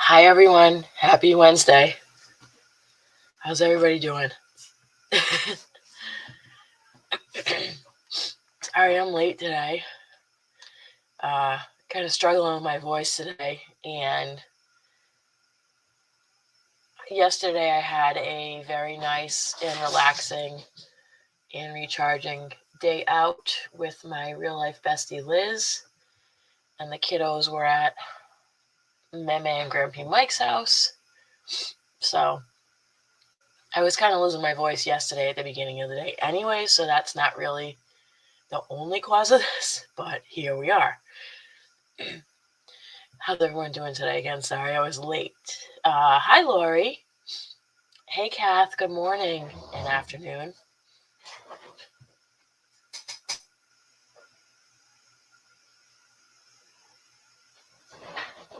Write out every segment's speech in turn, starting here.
Hi, everyone. Happy Wednesday. How's everybody doing? Sorry, I'm late today. Kind of struggling with my voice today. And yesterday I had a very nice and relaxing and recharging day out with my real life bestie Liz. And the kiddos were at Meme and Grandpa Mike's house. So I was kind of losing my voice yesterday at the beginning of the day anyway, so that's not really the only cause of this, but here we are. How's everyone doing today? Again, sorry I was late. Hi, Lori. Hey, Kath. Good morning and afternoon.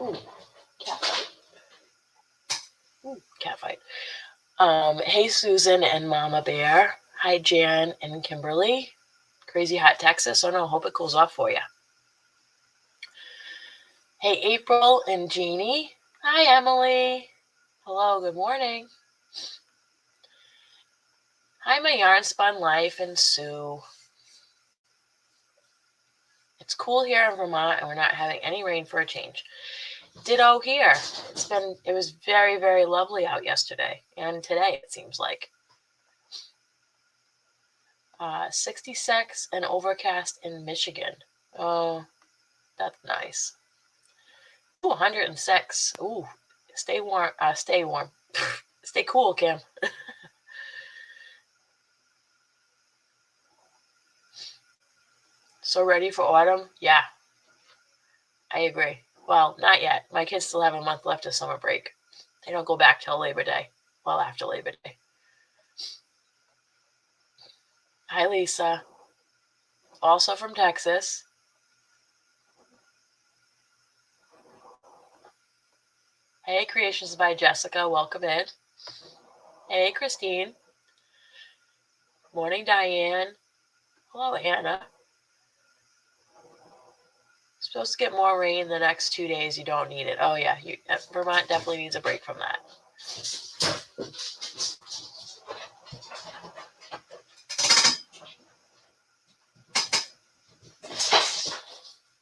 Ooh, cat fight. Ooh, cat fight. Hey, Susan and Mama Bear. Hi, Jan and Kimberly. Crazy hot Texas. Oh no, hope it cools off for you. Hey, April and Jeannie. Hi, Emily. Hello, good morning. Hi, my Yarn Spun Life and Sue. It's cool here in Vermont and we're not having any rain for a change. Ditto here. It was very, very lovely out yesterday and today it seems like. 66 and overcast in Michigan. Oh, that's nice. Ooh, 106. Ooh, stay warm. Stay warm. Stay cool, Kim. So ready for autumn? Yeah, I agree. Well, not yet. My kids still have a month left of summer break. They don't go back till Labor Day. Well, after Labor Day. Hi, Lisa. Also from Texas. Hey, Creations by Jessica. Welcome in. Hey, Christine. Morning, Diane. Hello, Anna. Supposed to get more rain the next 2 days. You don't need it. Oh, yeah. Vermont definitely needs a break from that.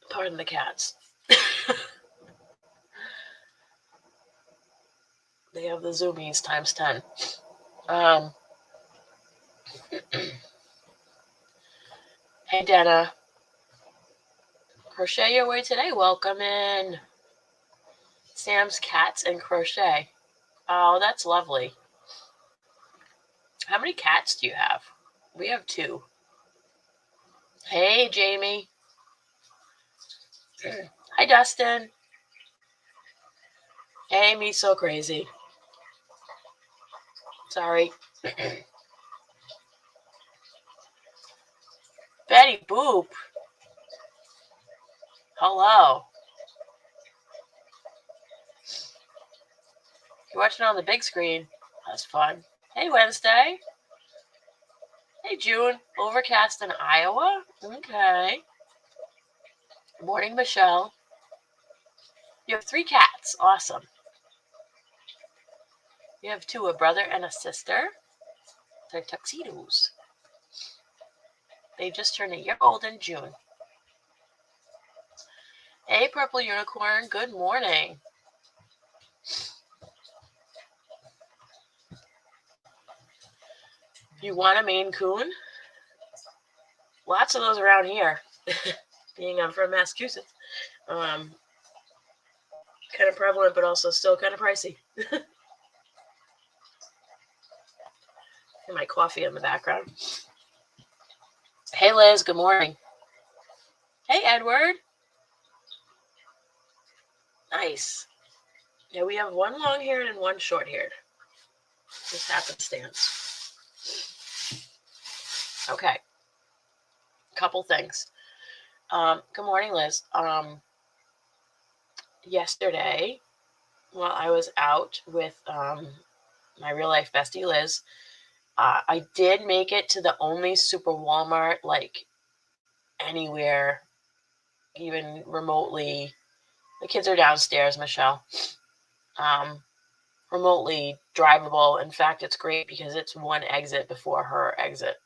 Pardon the cats. They have the zoomies times 10. Hey, Dana. Crochet your way today. Welcome in. Sam's Cats and Crochet. Oh, that's lovely. How many cats do you have? We have 2. Hey, Jamie. Hi, Dustin. Hey, me so crazy. Sorry. Betty Boop. Hello. You're watching on the big screen. That's fun. Hey, Wednesday. Hey, June. Overcast in Iowa? Okay. Good morning, Michelle. You have 3 cats. Awesome. You have 2, a brother and a sister. They're tuxedos. They just turned a year old in June. Hey, Purple Unicorn. Good morning. You want a Maine Coon? Lots of those around here. Being I'm from Massachusetts. Kind of prevalent, but also still kind of pricey. And my coffee in the background. Hey, Liz. Good morning. Hey, Edward. Nice. Yeah, we have 1 long-haired and 1 short-haired. Just happenstance. Okay. Couple things. Good morning, Liz. Yesterday, while I was out with my real-life bestie, Liz, I did make it to the only super Walmart, like, anywhere, even remotely. The kids are downstairs, Michelle. remotely drivable. In fact, it's great because it's one exit before her exit.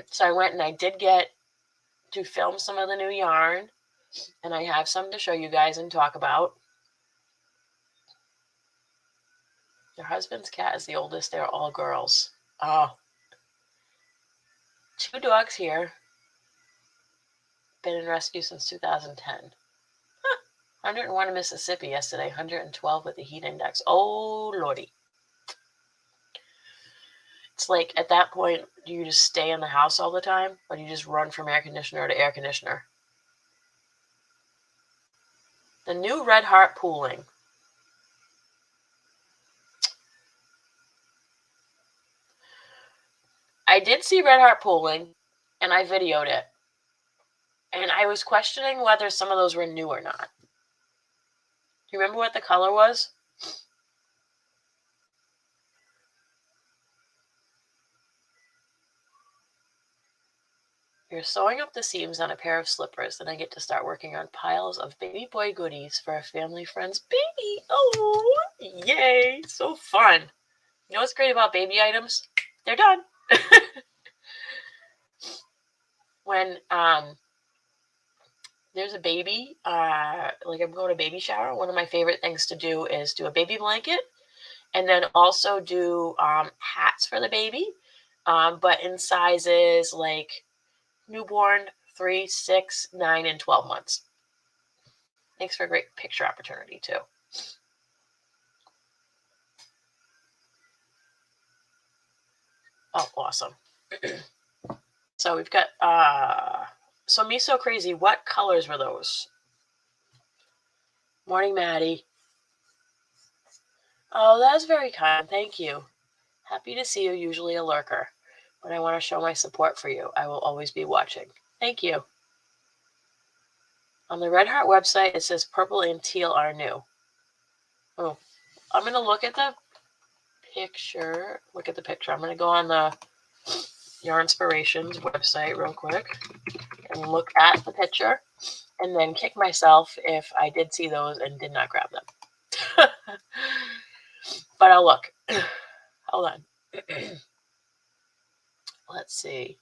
So I went and I did get to film some of the new yarn, and I have some to show you guys and talk about. Your husband's cat is the oldest. They're all girls. Oh. 2 dogs here. Been in rescue since 2010. 101 in Mississippi yesterday. 112 with the heat index. Oh, lordy. It's like, at that point, do you just stay in the house all the time? Or do you just run from air conditioner to air conditioner? The new Red Heart pooling. I did see Red Heart pooling, and I videoed it. And I was questioning whether some of those were new or not. Do you remember what the color was? You're sewing up the seams on a pair of slippers, then I get to start working on piles of baby boy goodies for a family friend's baby. Oh, yay. So fun. You know what's great about baby items? They're done. When there's a baby, like I'm going to baby shower, one of my favorite things to do is do a baby blanket, and then also do hats for the baby, but in sizes like newborn, 3, 6, 9, and 12 months. Makes for a great picture opportunity too. Oh, awesome. So we've got so Me So Crazy. What colors were those? Morning, Maddie. Oh, that's very kind. Thank you. Happy to see you, usually a lurker. When I want to show my support for you, I will always be watching. Thank you. On the Red Heart website, it says purple and teal are new. Oh, I'm going to look at the picture. Look at the picture. I'm going to go on the Yarnspirations website real quick and look at the picture and then kick myself if I did see those and did not grab them. But I'll look. Hold on. Let's see.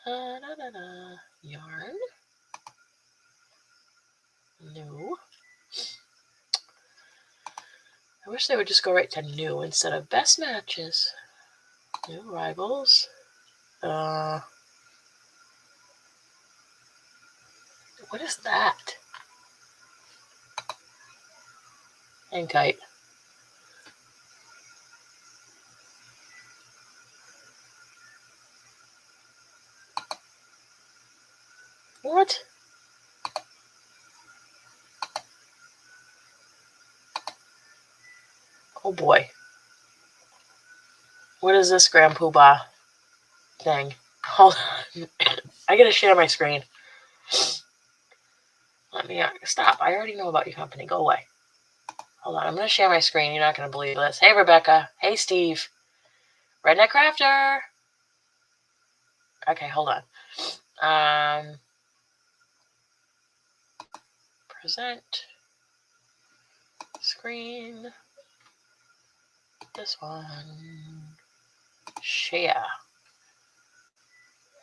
Yarn. New. I wish they would just go right to new instead of best matches. New rivals. What is that? Hang tight. What? Oh boy. What is this Grandpoobah thing? Hold on. I gotta share my screen. Let me stop. I already know about your company. Go away. Hold on. I'm gonna share my screen. You're not gonna believe this. Hey, Rebecca. Hey, Steve. Redneck Crafter. Okay, hold on. Present. Screen. This one. Share.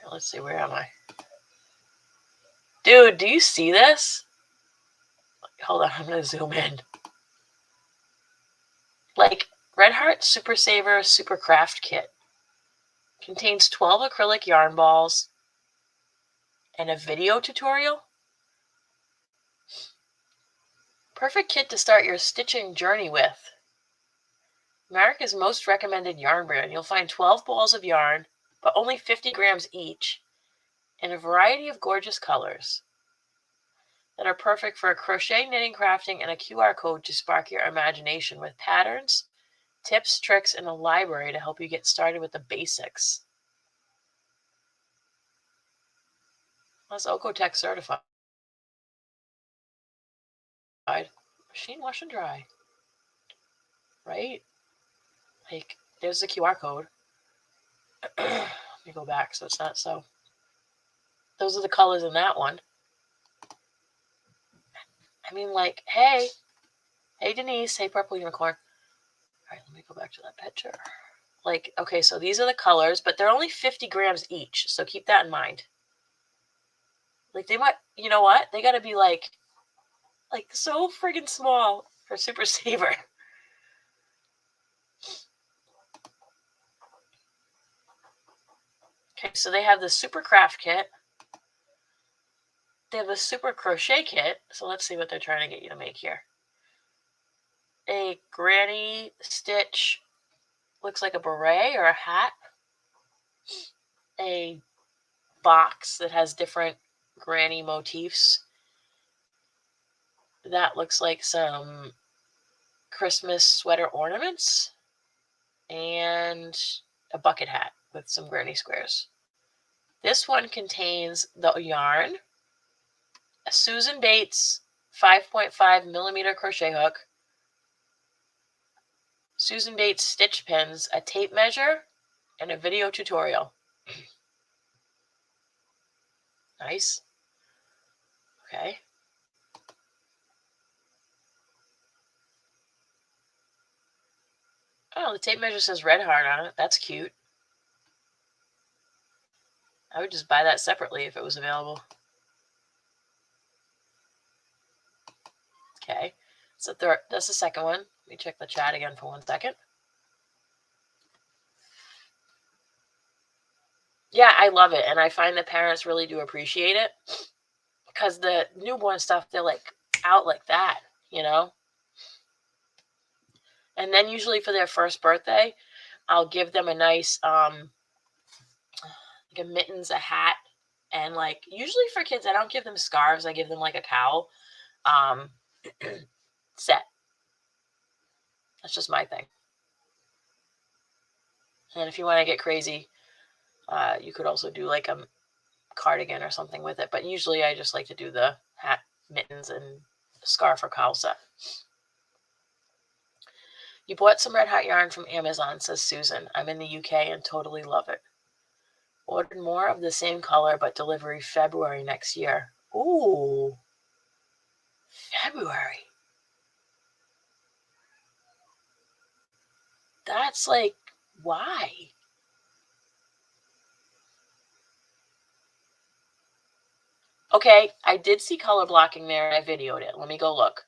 Let's see, where am I? Dude, do you see this? Hold on, I'm going to zoom in. Like, Red Heart Super Saver Super Craft Kit. Contains 12 acrylic yarn balls and a video tutorial. Perfect kit to start your stitching journey with. America's most recommended yarn brand. You'll find 12 balls of yarn, but only 50 grams each, in a variety of gorgeous colors that are perfect for crochet, knitting, crafting, and a QR code to spark your imagination with patterns, tips, tricks, and a library to help you get started with the basics. That's Ocotech certified. Machine wash and dry. Right? Like, there's the QR code. Let me go back so it's not so. Those are the colors in that one. I mean, like, hey Denise, hey Purple Unicorn. All right, let me go back to that picture. Like, okay, so these are the colors, but they're only 50 grams each, so keep that in mind. Like, they might, you know what? They got to be like so friggin' small for Super Saver. Okay, so they have the Super Craft Kit. They have a Super Crochet Kit. So let's see what they're trying to get you to make here. A granny stitch, looks like a beret or a hat. A box that has different granny motifs. That looks like some Christmas sweater ornaments. And a bucket hat with some granny squares. This one contains the yarn, a Susan Bates 5.5 millimeter crochet hook, Susan Bates stitch pins, a tape measure, and a video tutorial. Nice. Okay. Oh, the tape measure says Red Heart on it. That's cute. I would just buy that separately if it was available. Okay. So that's the second one. Let me check the chat again for 1 second. Yeah, I love it. And I find that parents really do appreciate it. Because the newborn stuff, they're like out like that, you know? And then usually for their first birthday, I'll give them a nice, like a mittens, a hat, and like, usually for kids, I don't give them scarves. I give them like a cowl set. That's just my thing. And if you want to get crazy, you could also do like a cardigan or something with it. But usually I just like to do the hat, mittens, and scarf or cowl set. You bought some red hot yarn from Amazon, says Susan. I'm in the UK and totally love it. Ordered more of the same color, but delivery February next year. Ooh. February. That's like, why? Okay, I did see color blocking there and I videoed it. Let me go look.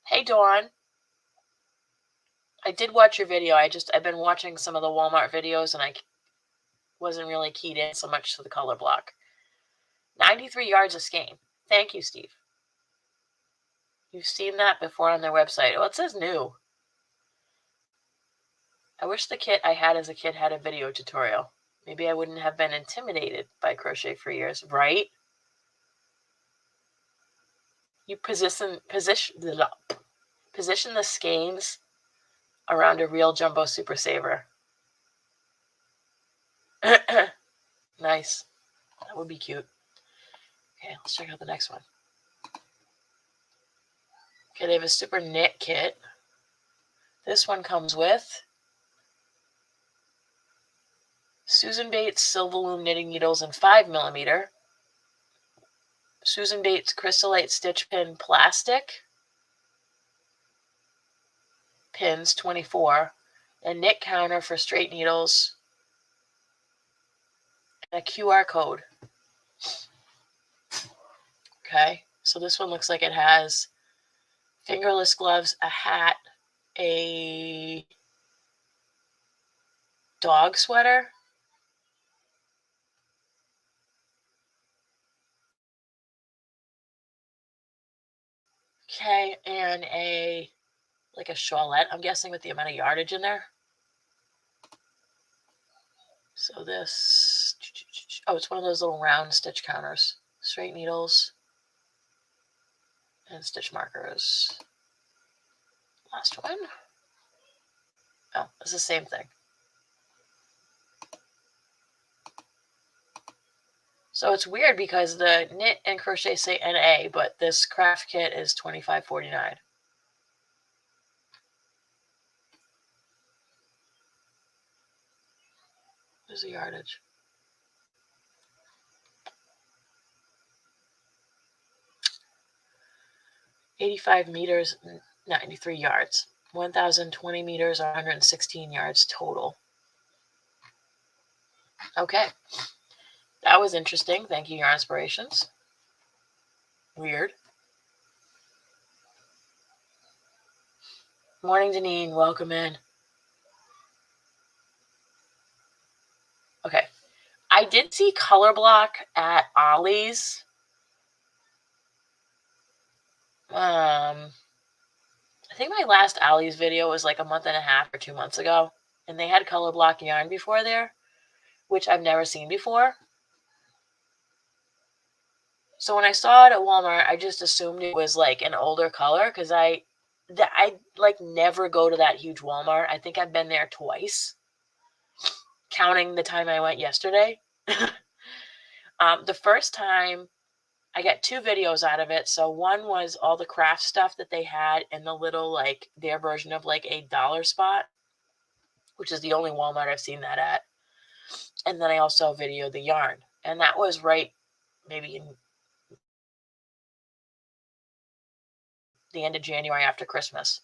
Hey, Dawn. I did watch your video. I've been watching some of the Walmart videos and I wasn't really keyed in so much to the color block. 93 yards of skein. Thank you, Steve. You've seen that before on their website. Well, it says new. I wish the kit I had as a kid had a video tutorial. Maybe I wouldn't have been intimidated by crochet for years, right? You position the skeins around a real jumbo super saver. Nice. That would be cute. Okay, let's check out the next one. Okay, they have a super knit kit. This one comes with Susan Bates Silverloom knitting needles in 5mm, Susan Bates Crystallite stitch pin plastic pins 24, and knit counter for straight needles, and a QR code. Okay, so this one looks like it has fingerless gloves, a hat, a dog sweater, okay, and a shawlette, I'm guessing, with the amount of yardage in there. So this, oh, it's one of those little round stitch counters. Straight needles and stitch markers. Last one. Oh, it's the same thing. So it's weird because the knit and crochet say NA, but this craft kit is $25.49. There's the yardage. 85 meters, 93 yards. 1,020 meters, 116 yards total. Okay. That was interesting. Thank you, Your Inspirations. Weird. Morning, Deneen. Welcome in. Okay. I did see color block at Ollie's. I think my last Ollie's video was like a month and a half or 2 months ago. And they had color block yarn before there, which I've never seen before. So when I saw it at Walmart, I just assumed it was like an older color because I like never go to that huge Walmart. I think I've been there twice, counting the time I went yesterday. The first time I got 2 videos out of it. So one was all the craft stuff that they had in the little, like, their version of like a dollar spot, which is the only Walmart I've seen that at. And then I also videoed the yarn. And that was right maybe in the end of January after Christmas.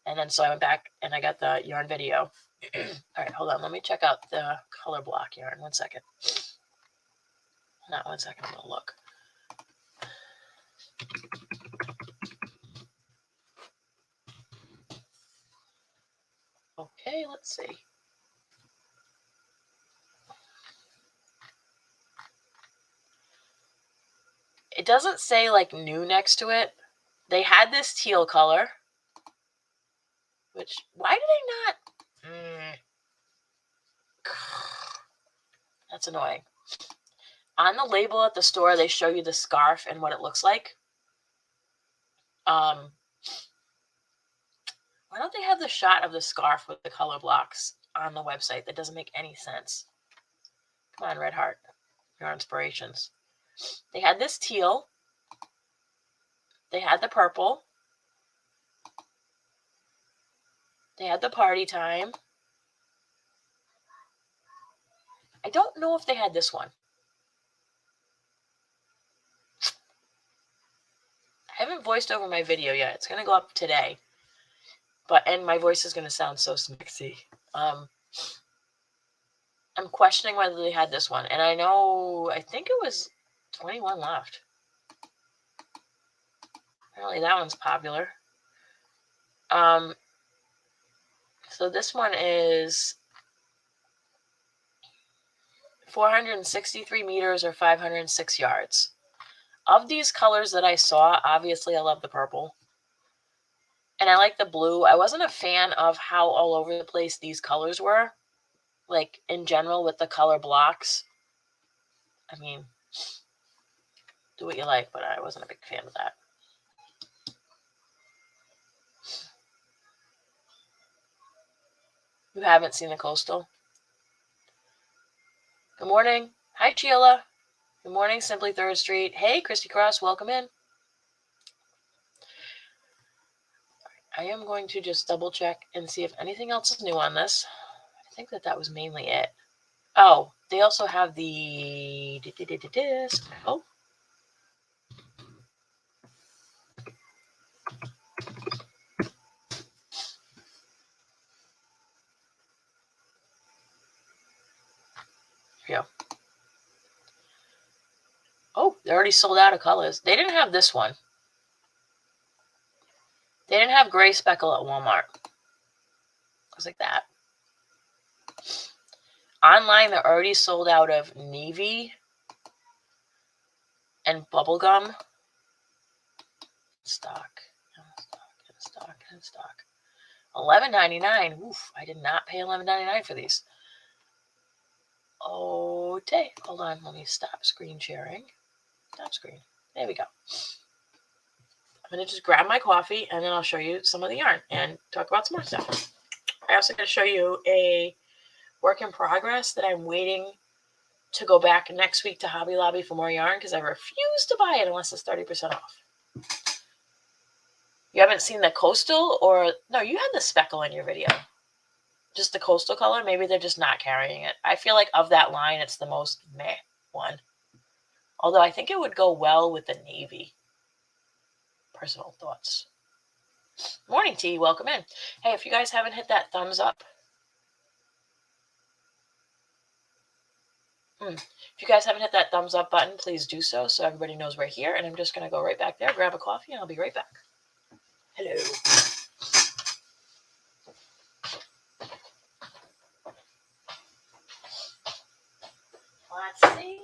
And then so I went back and I got the yarn video. All right, hold on. Let me check out the color block yarn. 1 second. Not 1 second. I'm going to look. Okay, let's see. It doesn't say like new next to it. They had this teal color, which, why do they not? That's annoying. On the label at the store, they show you the scarf and what it looks like. Why don't they have the shot of the scarf with the color blocks on the website? That doesn't make any sense. Come on, Red Heart. Your Inspirations. They had this teal. They had the purple. They had the party time. I don't know if they had this one. I haven't voiced over my video yet. It's going to go up today. And my voice is going to sound so smexy. I'm questioning whether they had this one. And I think it was 21 left. Apparently that one's popular. So this one is 463 meters or 506 yards. Of these colors that I saw, obviously I love the purple. And I like the blue. I wasn't a fan of how all over the place these colors were. Like, in general, with the color blocks. I mean, do what you like, but I wasn't a big fan of that. You haven't seen the coastal? Good morning. Hi, Sheila. Good morning, Simply 3rd Street. Hey, Christy Cross, welcome in. I am going to just double check and see if anything else is new on this. I think that was mainly it. Oh, they also have the oh. Here we go. Oh, they already sold out of colors. They didn't have this one. They didn't have gray speckle at Walmart. It was like that. Online, they're already sold out of navy and bubblegum. Stock. $11.99. Oof, I did not pay $11.99 for these. Okay, hold on. Let me stop screen sharing. Stop screen. There we go. I'm going to just grab my coffee, and then I'll show you some of the yarn and talk about some more stuff. I also got to show you a work in progress that I'm waiting to go back next week to Hobby Lobby for more yarn because I refuse to buy it unless it's 30% off. You haven't seen the coastal or... No, you had the speckle in your video. Just the coastal color. Maybe they're just not carrying it. I feel like of that line, it's the most meh one. Although I think it would go well with the navy. personal thoughts. Morning, T. Welcome in. Hey, if you guys haven't hit that thumbs up, if you guys haven't hit that thumbs up button, please do so everybody knows we're here. And I'm just going to go right back there, grab a coffee, and I'll be right back. Hello. Let's see.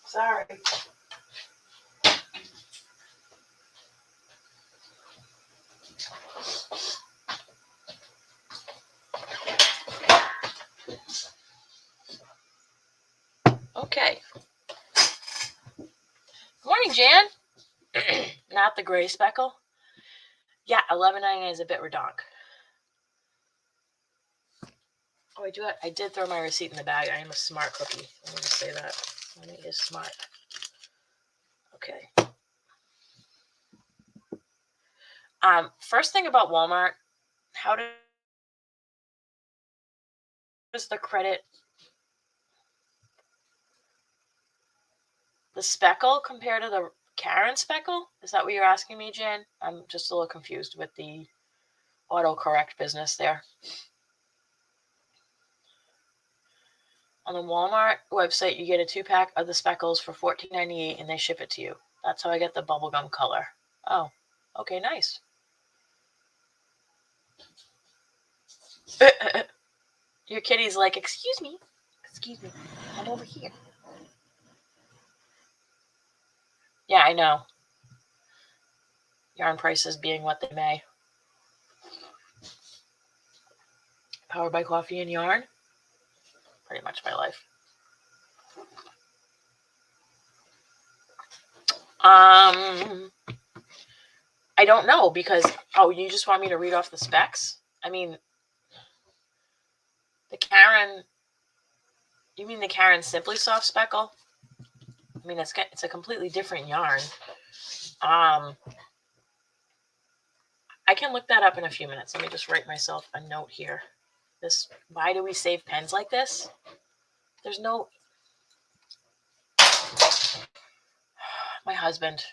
Sorry. Okay. Good morning, Jan. Not the gray speckle. Yeah, 11.99 is a bit redonk. Oh, I did throw my receipt in the bag. I am a smart cookie. I'm going to say that. Money is smart. Okay. First thing about Walmart, how does the credit, the speckle compare to the Karen speckle? Is that what you're asking me, Jan? I'm just a little confused with the autocorrect business there. On the Walmart website, you get a 2-pack of the speckles for $14.98 and they ship it to you. That's how I get the bubblegum color. Oh, okay, nice. Your kitty's like, excuse me, I'm over here. Yeah, I know. Yarn prices being what they may. Powered by coffee and yarn. Pretty much my life. I don't know because, you just want me to read off the specs? I mean, you mean the Karen Simply Soft speckle? I mean, it's a completely different yarn. I can look that up in a few minutes. Let me just write myself a note here. Why do we save pens like this? There's no... My husband.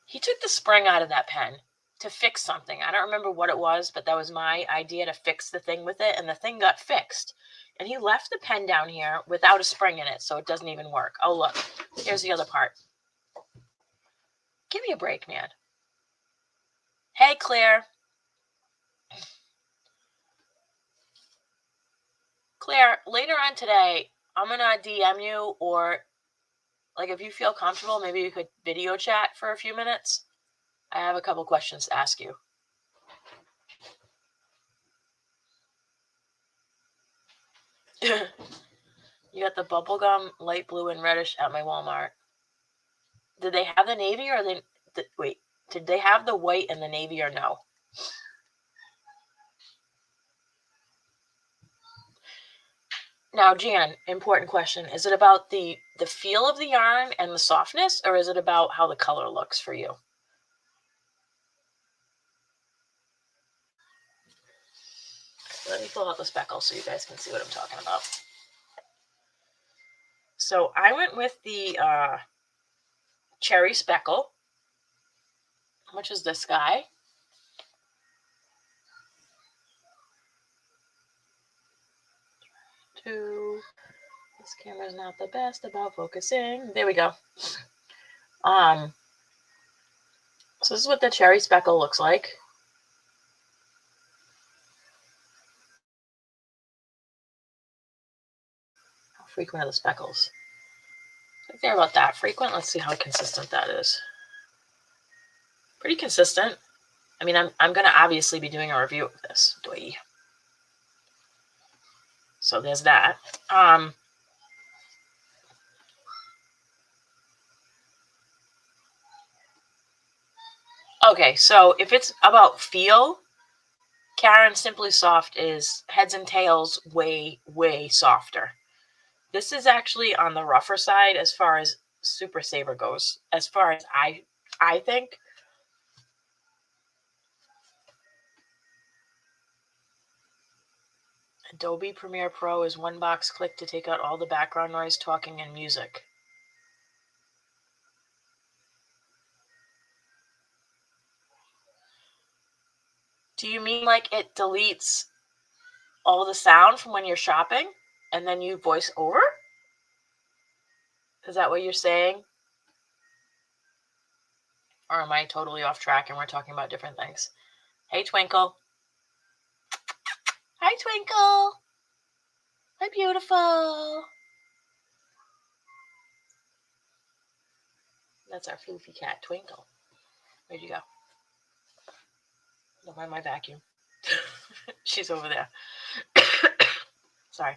He took the spring out of that pen to fix something. I don't remember what it was, but that was my idea to fix the thing with it, and the thing got fixed. And he left the pen down here without a spring in it, so it doesn't even work. Oh, look. Here's the other part. Give me a break, man. Hey, Claire. Claire, later on today, I'm going to DM you, or if you feel comfortable, maybe you could video chat for a few minutes. I have a couple questions to ask you. You got the bubblegum light blue and reddish at my Walmart. Did they have the navy or wait, did they have the white and the navy or no? Now, Jan, important question. Is it about the feel of the yarn and the softness, or is it about how the color looks for you? Let me pull out the speckle so you guys can see what I'm talking about. So I went with the cherry speckle, which is this guy. This camera's not the best about focusing. There we go. So this is what the cherry speckle looks like. How frequent are the speckles? I think they're about that frequent. Let's see how consistent that is. Pretty consistent. I mean, I'm going to obviously be doing a review of this. So there's that. Okay, so if it's about feel, Karen Simply Soft is heads and tails way, way softer. This is actually on the rougher side as far as Super Saver goes, as far as I think. Adobe Premiere Pro is one box click to take out all the background noise, talking, and music. Do you mean like it deletes all the sound from when you're shopping and then you voice over? Is that what you're saying? Or am I totally off track and we're talking about different things? Hey, Twinkle. Hi, Twinkle. Hi, beautiful. That's our floofy cat, Twinkle. Where'd you go? Don't mind my vacuum. She's over there. Sorry.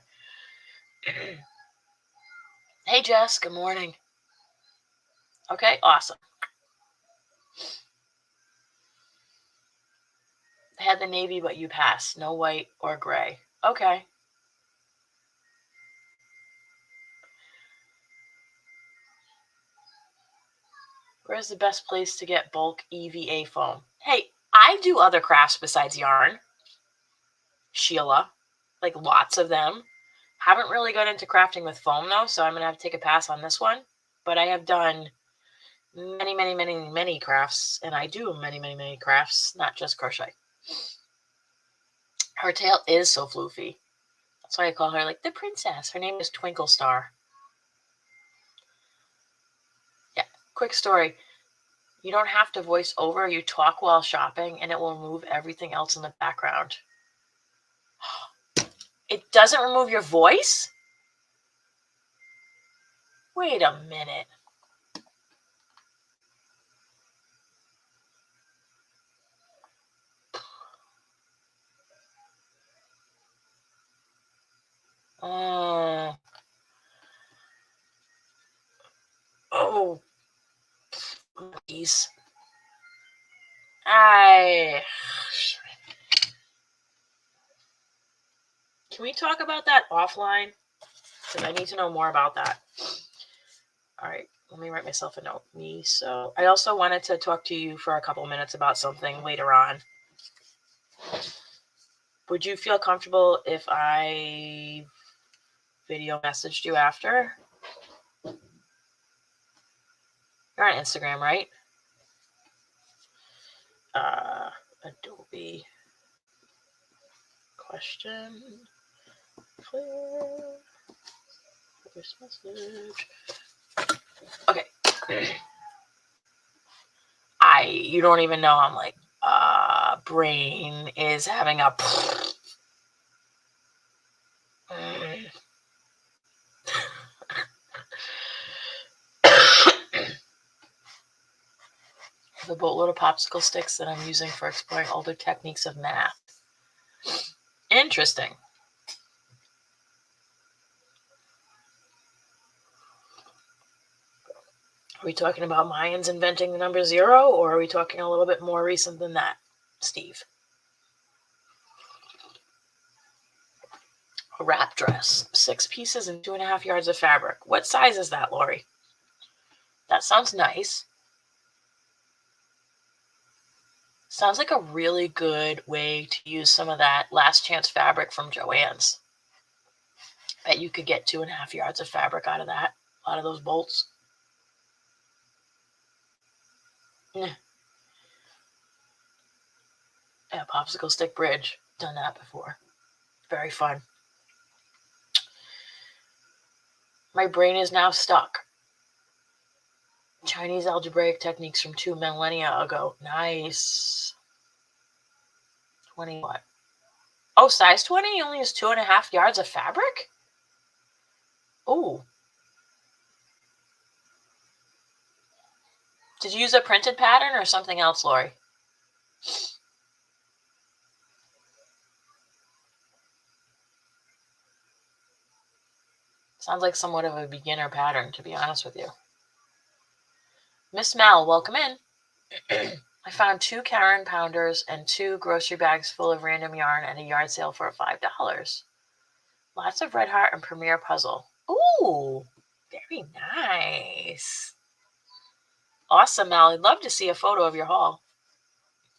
Hey, Jess. Good morning. Okay, awesome. I had the navy, but you passed. No white or gray. Okay. Where's the best place to get bulk EVA foam? Hey, I do other crafts besides yarn. Sheila. Like lots of them. Haven't really got into crafting with foam though, so I'm going to have to take a pass on this one. But I have done many, many, many, many crafts, and I do many, many, many crafts, not just crochet. Her tail is so floofy. That's why I call her like the princess. Her name is Twinkle Star. Yeah, quick story. You don't have to voice over. You talk while shopping, and it will remove everything else in the background. It doesn't remove your voice? Wait a minute. Oh, geez. Can we talk about that offline? Because I need to know more about that. All right, let me write myself a note. So I also wanted to talk to you for a couple minutes about something later on. Would you feel comfortable if I video messaged you after? You're on Instagram, right? Adobe question. Clear. Voice message. Okay. You don't even know. I'm like, brain is having a. The boatload of popsicle sticks that I'm using for exploring older techniques of math. Interesting. Are we talking about Mayans inventing the number 0, or are we talking a little bit more recent than that, Steve? A wrap dress, 6 pieces and 2.5 yards of fabric. What size is that, Lori? That sounds nice. Sounds like a really good way to use some of that last chance fabric from Joann's. Bet you could get 2.5 yards of fabric out of that. A lot of those bolts. Yeah, popsicle stick bridge. Done that before. Very fun. My brain is now stuck. Chinese algebraic techniques from 2 millennia ago. Nice. 20 what? Oh, size 20? You only use 2.5 yards of fabric? Ooh. Did you use a printed pattern or something else, Lori? Sounds like somewhat of a beginner pattern, to be honest with you. Miss Mel, welcome in. I found 2 Karen pounders and 2 grocery bags full of random yarn at a yard sale for $5. Lots of Red Heart and Premier Puzzle. Ooh, very nice. Awesome, Mel. I'd love to see a photo of your haul.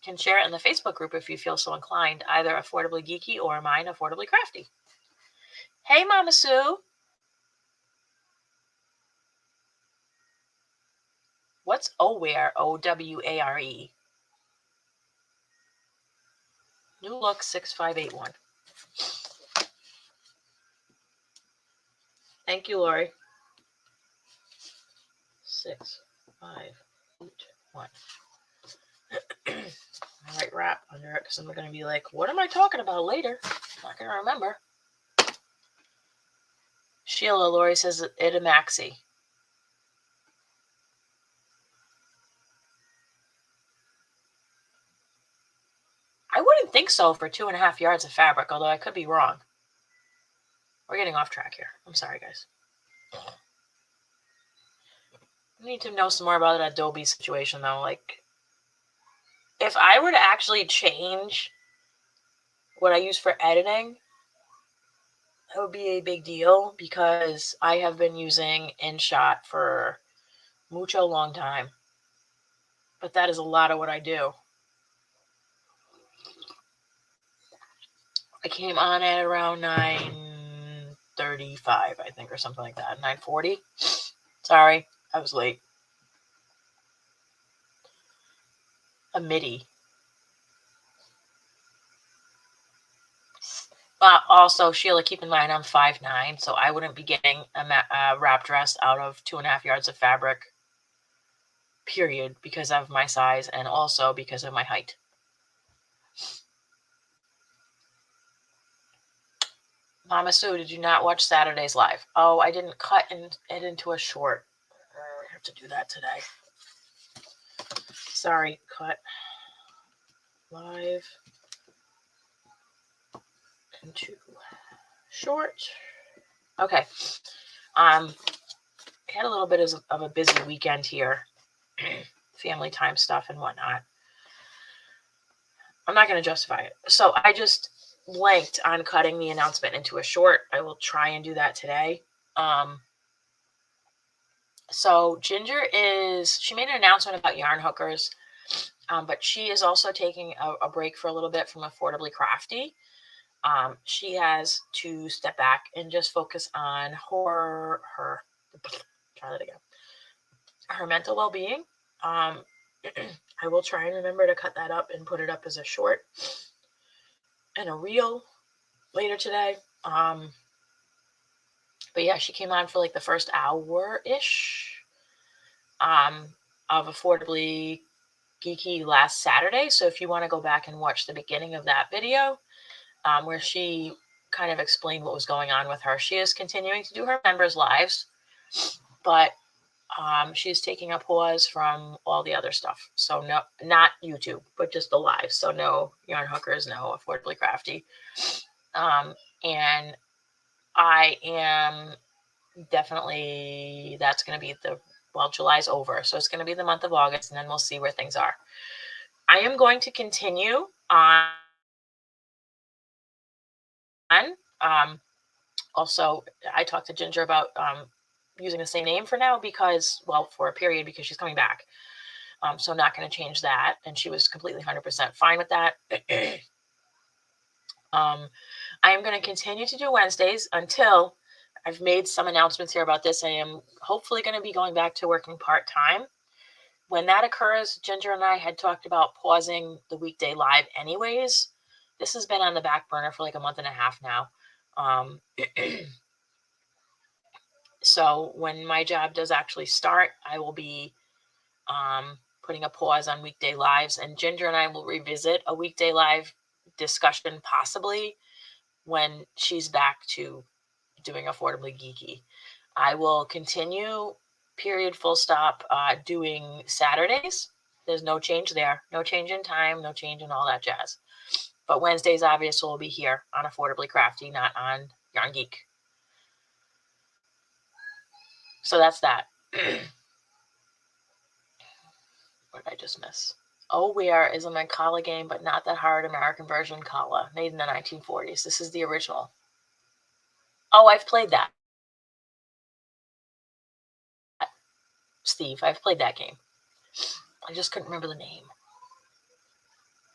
Can share it in the Facebook group if you feel so inclined, either Affordably Geeky or mine, Affordably Crafty. Hey, Mama Sue. What's Oware? O-W-A-R-E. New look 6581. Thank you, Lori. 6581. All right, wrap under it because I'm going to be like, what am I talking about later? I'm not going to remember. Sheila, Lori says it a maxi. I wouldn't think so for 2.5 yards of fabric, although I could be wrong. We're getting off track here. I'm sorry, guys. I need to know some more about that Adobe situation, though. Like, if I were to actually change what I use for editing, that would be a big deal because I have been using InShot for mucho long time. But that is a lot of what I do. I came on at around 9:35, I think, or something like that. 9:40. Sorry, I was late. A MIDI. Also, Sheila, keep in mind I'm 5'9", so I wouldn't be getting a wrap dress out of 2.5 yards of fabric, period, because of my size and also because of my height. Mama Sue, did you not watch Saturday's live? Oh, I didn't cut it into a short. I have to do that today. Sorry, cut live into short. Okay. I had a little bit of a busy weekend here. Family time stuff and whatnot. I'm not going to justify it. So I just blanked on cutting the announcement into a short. I will try and do that today. So Ginger she made an announcement about yarn hookers, but she is also taking a break for a little bit from Affordably Crafty. She has to step back and just focus on her mental well-being. I will try and remember to cut that up and put it up as a short and a reel later today. But yeah, she came on for like the first hour-ish of Affordably Geeky last Saturday. So if you want to go back and watch the beginning of that video, where she kind of explained what was going on with her. She is continuing to do her members' lives, but she's taking a pause from all the other stuff. So no, not YouTube, but just the live. So no yarn hookers, no Affordably Crafty. And I am definitely, that's going to be July's over. So it's going to be the month of August, and then we'll see where things are. I am going to continue on. Also, I talked to Ginger about using the same name for now because, for a period, because she's coming back. So not going to change that. And she was completely 100% fine with that. I am going to continue to do Wednesdays until I've made some announcements here about this. I am hopefully going to be going back to working part-time. When that occurs, Ginger and I had talked about pausing the weekday live anyways. This has been on the back burner for like a month and a half now. So when my job does actually start, I will be putting a pause on weekday lives, and Ginger and I will revisit a weekday live discussion possibly when she's back to doing Affordably Geeky. I will continue, period, full stop, doing Saturdays. There's no change there. No change in time, no change in all that jazz. But Wednesdays, obviously, will be here on Affordably Crafty, not on Yarn Geek. So that's that. What did I just miss? Oh, Where is a Mancala game, but not that hard American version Kala, made in the 1940s. This is the original. Oh, I've played that. Steve, I've played that game. I just couldn't remember the name.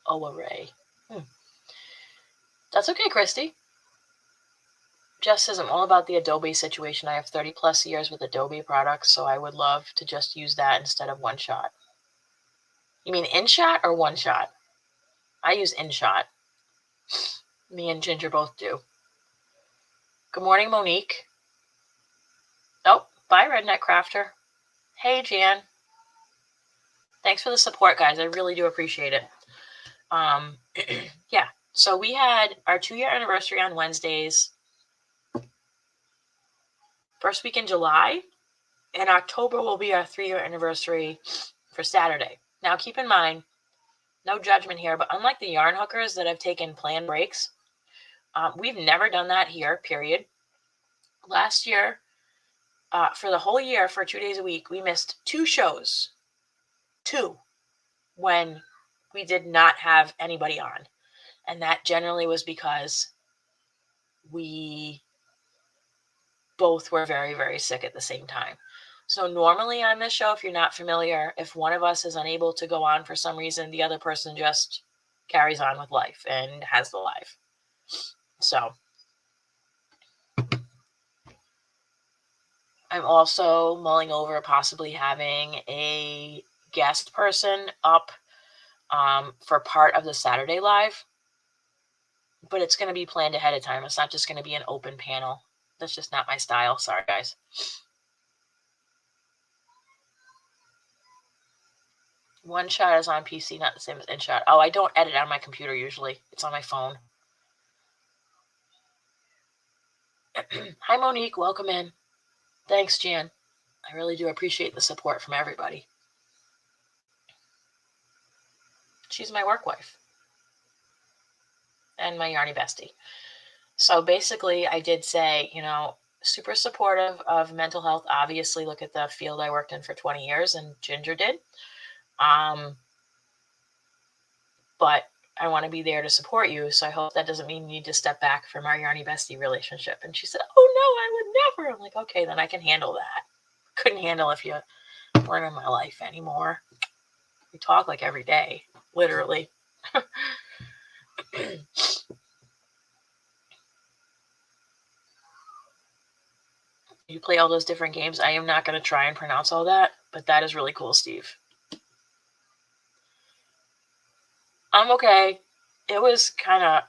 Oh, Array. That's okay, Christy. Jess says, I'm all about the Adobe situation. I have 30 plus years with Adobe products, so I would love to just use that instead of One Shot. You mean InShot or One Shot? I use InShot. Me and Ginger both do. Good morning, Monique. Oh, bye, Redneck Crafter. Hey, Jan. Thanks for the support, guys. I really do appreciate it. Yeah, so we had our 2-year anniversary on Wednesdays. First week in July. And October will be our 3-year anniversary for Saturday. Now, keep in mind, no judgment here, but unlike the yarn hookers that have taken planned breaks, we've never done that here, period. Last year, for the whole year, for 2 days a week, we missed 2 shows. 2, when we did not have anybody on. And that generally was because we both were very, very sick at the same time. So normally on this show, if you're not familiar, if one of us is unable to go on for some reason, the other person just carries on with life and has the live. So I'm also mulling over possibly having a guest person up for part of the Saturday live, but it's going to be planned ahead of time. It's not just going to be an open panel. That's just not my style. Sorry, guys. One Shot is on PC, not the same as InShot. Oh, I don't edit on my computer usually. It's on my phone. Hi, Monique. Welcome in. Thanks, Jan. I really do appreciate the support from everybody. She's my work wife and my Yarny bestie. So basically, I did say, super supportive of mental health. Obviously, look at the field I worked in for 20 years, and Ginger did. But I want to be there to support you, so I hope that doesn't mean you need to step back from our Yarny bestie relationship. And she said, oh, no, I would never. I'm like, okay, then I can handle that. Couldn't handle if you weren't in my life anymore. We talk like every day, literally. You play all those different games. I am not going to try and pronounce all that, but that is really cool, Steve. I'm okay. It was kind of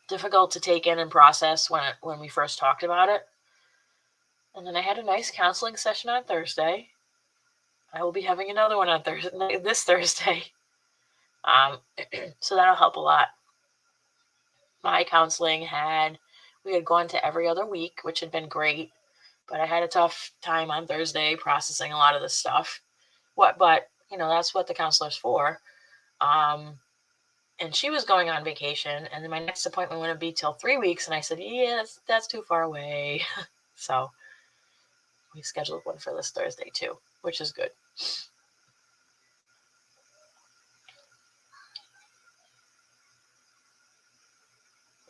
difficult to take in and process when we first talked about it. And then I had a nice counseling session on Thursday. I will be having another one on this Thursday. So that'll help a lot. My counseling we had gone to every other week, which had been great, but I had a tough time on Thursday processing a lot of this stuff. But that's what the counselor's for. And she was going on vacation, and then my next appointment wouldn't be till 3 weeks, and I said, yes, that's too far away. So we scheduled one for this Thursday too, which is good.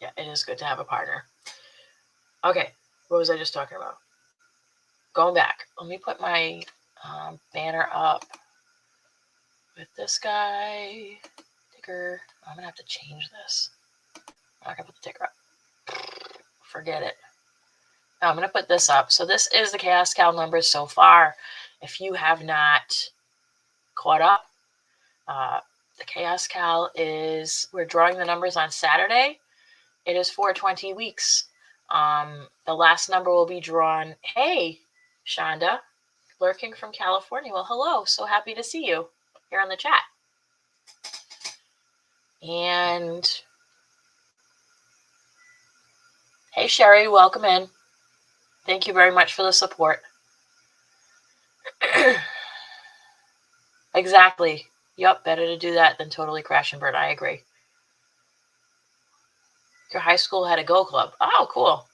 Yeah, it is good to have a partner. Okay, what was I just talking about? Going back, let me put my banner up with this guy. Ticker. I'm going to have to change this. I'm not going to put the ticker up. Forget it. Now I'm going to put this up. So this is the Chaos Cal numbers so far. If you have not caught up, the Chaos Cal we're drawing the numbers on Saturday. It is 420 weeks. The last number will be drawn. Hey, Shonda. lurking from California. Well, hello. So happy to see you here on the chat. And hey, Sherry, welcome in. Thank you very much for the support. Exactly. Yep, better to do that than totally crash and burn. I agree. Your high school had a Go Club. Oh, cool.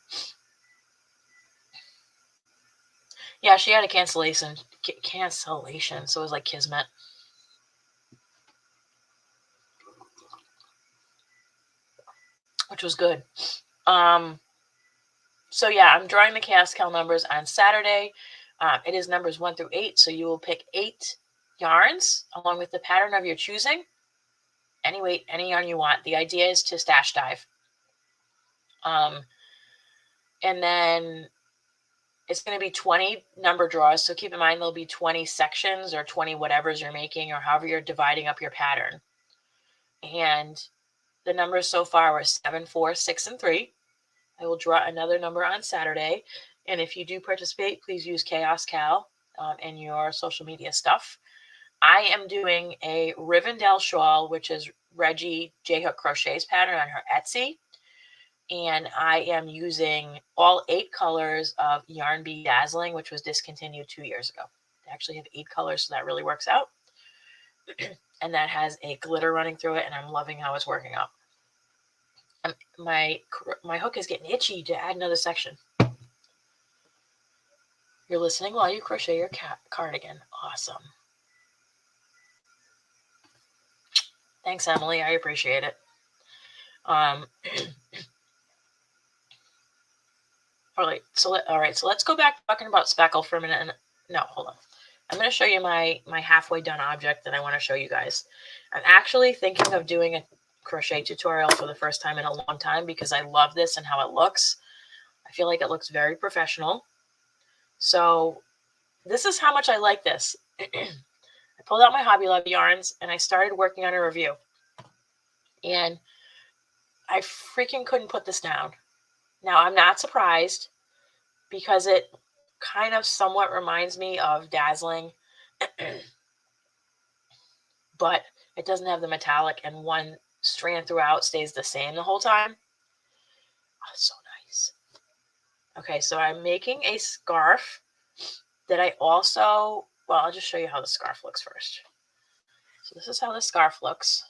Yeah, she had a cancellation. So it was like kismet. Which was good. So yeah, I'm drawing the Chaos Cal numbers on Saturday. It is numbers 1 through 8. So you will pick 8 yarns along with the pattern of your choosing. Any weight, any yarn you want. The idea is to stash dive. And then it's going to be 20 number draws. So keep in mind, there'll be 20 sections or 20 whatevers you're making or however you're dividing up your pattern. And the numbers so far were 7, 4, 6, and 3. I will draw another number on Saturday. And if you do participate, please use Chaos Cal in your social media stuff. I am doing a Rivendell shawl, which is Reggie J Hook Crochet's pattern on her Etsy. And I am using all 8 colors of Yarn Bee Dazzling, which was discontinued 2 years ago. They actually have 8 colors, so that really works out. And that has a glitter running through it, and I'm loving how it's working out. My hook is getting itchy to add another section. You're listening while you crochet your cardigan. Awesome. Thanks, Emily. I appreciate it. All right, so let's go back to talking about speckle for a minute. And no, hold on. I'm going to show you my halfway done object that I want to show you guys. I'm actually thinking of doing a crochet tutorial for the first time in a long time because I love this and how it looks. I feel like it looks very professional. So this is how much I like this. I pulled out my Hobby Lobby yarns and I started working on a review. And I freaking couldn't put this down. Now, I'm not surprised because it kind of somewhat reminds me of Dazzling, but it doesn't have the metallic and one strand throughout stays the same the whole time. Oh, so nice. Okay, so I'm making a scarf that I also, well, I'll just show you how the scarf looks first. So this is how the scarf looks.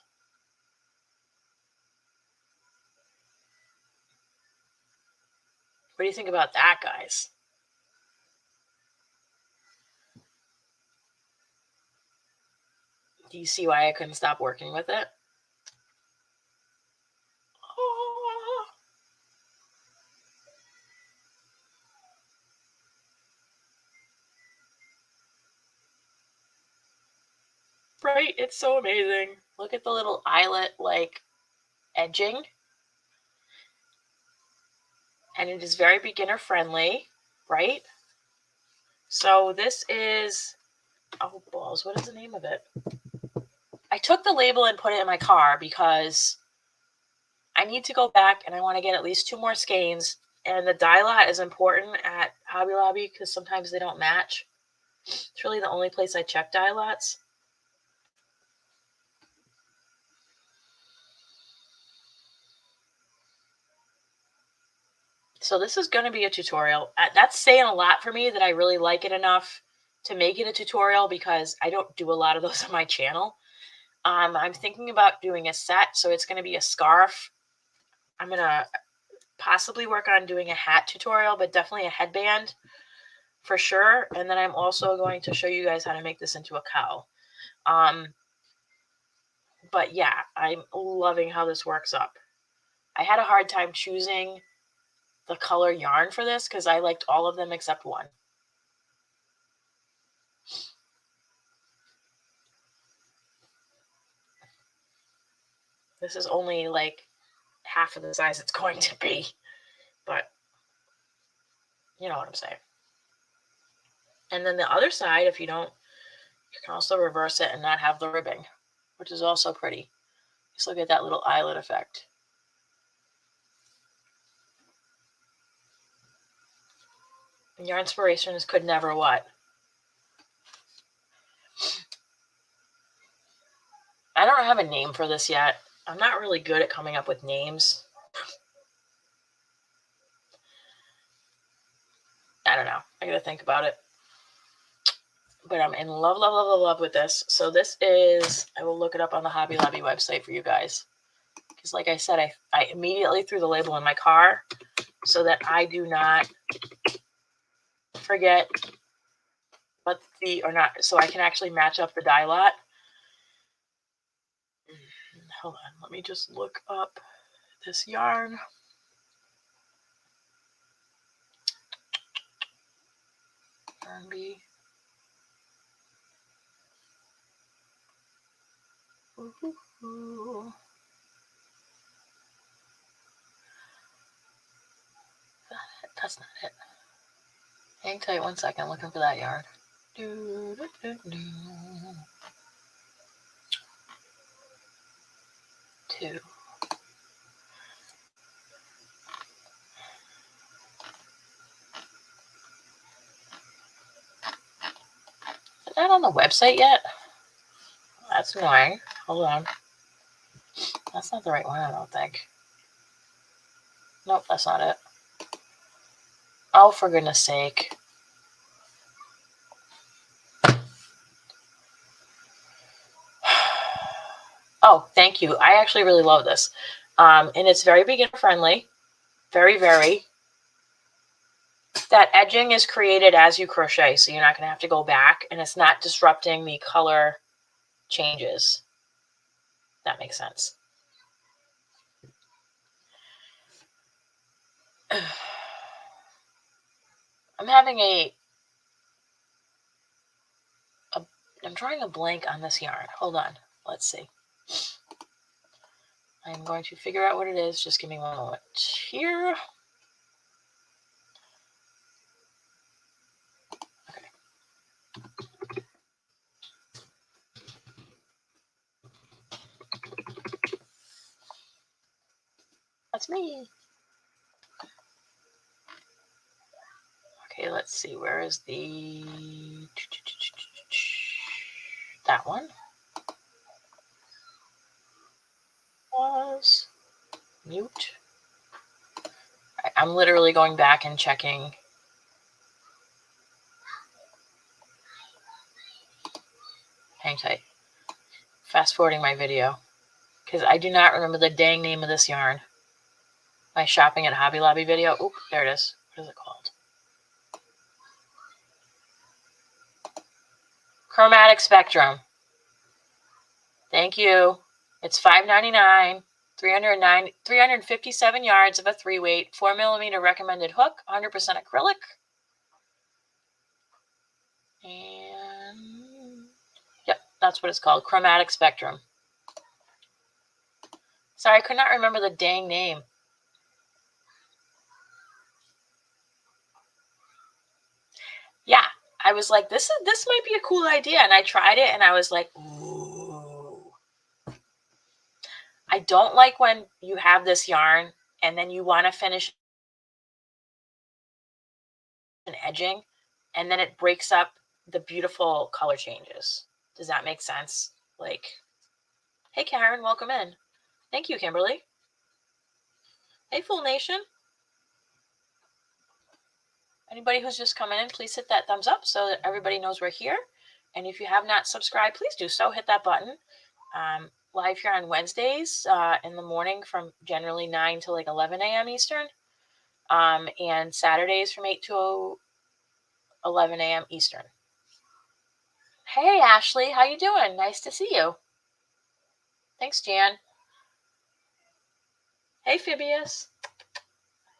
What do you think about that, guys? Do you see why I couldn't stop working with it? Oh. Right? It's so amazing. Look at the little eyelet like edging. And it is very beginner friendly, right? So this is, oh balls, what is the name of it? I took the label and put it in my car because I need to go back and I want to get at least 2 more skeins. And the dye lot is important at Hobby Lobby because sometimes they don't match. It's really the only place I check dye lots. So this is going to be a tutorial. That's saying a lot for me that I really like it enough to make it a tutorial because I don't do a lot of those on my channel. I'm thinking about doing a set, so it's going to be a scarf. I'm going to possibly work on doing a hat tutorial, but definitely a headband for sure. And then I'm also going to show you guys how to make this into a cowl. But yeah, I'm loving how this works up. I had a hard time choosing the color yarn for this because I liked all of them except one. This is only like half of the size it's going to be, but you know what I'm saying. And then the other side, if you don't, you can also reverse it and not have the ribbing, which is also pretty. Just look at that little eyelet effect. And your inspirations could never what? I don't have a name for this yet. I'm not really good at coming up with names. I don't know. I gotta think about it. But I'm in love, love, love, love, love with this. So this is, I will look it up on the Hobby Lobby website for you guys. Because like I said, I immediately threw the label in my car so that I do not forget what so I can actually match up the dye lot. Hold on, let me just look up this yarn. Yarn B. Ooh. That's not it. Hang tight 1 second, looking for that yarn. Do, do, do, do. 2. Is that on the website yet? That's annoying. Hold on. That's not the right one, I don't think. Nope, that's not it. Oh, for goodness sake. Oh, thank you. I actually really love this. And it's very beginner friendly. Very, very. That edging is created as you crochet, so you're not going to have to go back, and it's not disrupting the color changes. That makes sense. I'm having I'm drawing a blank on this yarn. Hold on. Let's see. I'm going to figure out what it is. Just give me 1 moment here. Okay. That's me. Okay, let's see. Where is the... That one. Was mute. I'm literally going back and checking. Hang tight. Fast forwarding my video because I do not remember the dang name of this yarn. My shopping at Hobby Lobby video. Oop, there it is. What is it called? Chromatic Spectrum. Thank you. It's $5.99. 357 yards of a 3-weight, 4mm recommended hook, 100% acrylic. And yep, that's what it's called, Chromatic Spectrum. Sorry, I could not remember the dang name. Yeah, I was like, this might be a cool idea, and I tried it, and I was like, ooh. I don't like when you have this yarn, and then you want to finish an edging, and then it breaks up the beautiful color changes. Does that make sense? Like, hey, Karen, welcome in. Thank you, Kimberly. Hey, Full Nation. Anybody who's just coming in, please hit that thumbs up so that everybody knows we're here. And if you have not subscribed, please do so. Hit that button. Live here on Wednesdays in the morning from generally 9 to like 11 a.m. Eastern. And Saturdays from 8 to 11 a.m. Eastern. Hey, Ashley. How you doing? Nice to see you. Thanks, Jan. Hey, Phibius.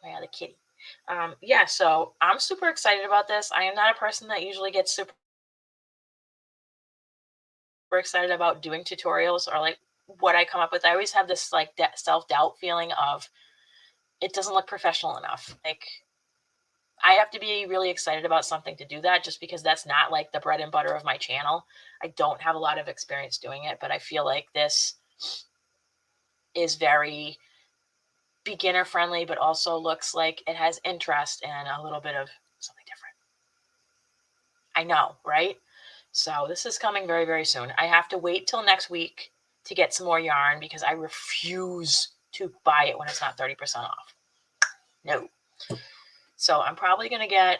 My other kitty. Yeah, so I'm super excited about this. I am not a person that usually gets super excited about doing tutorials or like what I come up with. I always have this like self-doubt feeling of it doesn't look professional enough. Like I have to be really excited about something to do that just because that's not like the bread and butter of my channel. I don't have a lot of experience doing it, but I feel like this is very beginner friendly, but also looks like it has interest and a little bit of something different. I know, right? So this is coming very, very soon. I have to wait till next week to get some more yarn because I refuse to buy it when it's not 30% off. No. So I'm probably going to get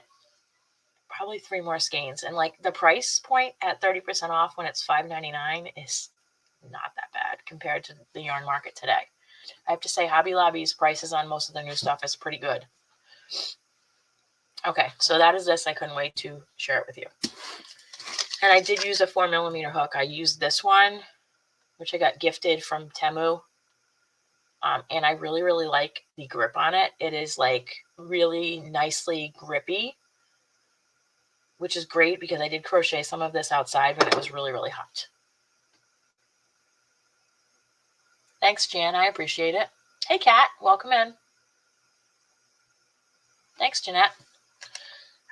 probably 3 more skeins. And like the price point at 30% off when it's $5.99 is not that bad compared to the yarn market today. I have to say Hobby Lobby's prices on most of their new stuff is pretty good. Okay, so that is this. I couldn't wait to share it with you. And I did use a 4mm hook. I used this one, which I got gifted from Temu. And I really, really like the grip on it. It is like really nicely grippy, which is great because I did crochet some of this outside when it was really, really hot. Thanks, Jan. I appreciate it. Hey, Kat. Welcome in. Thanks, Jeanette.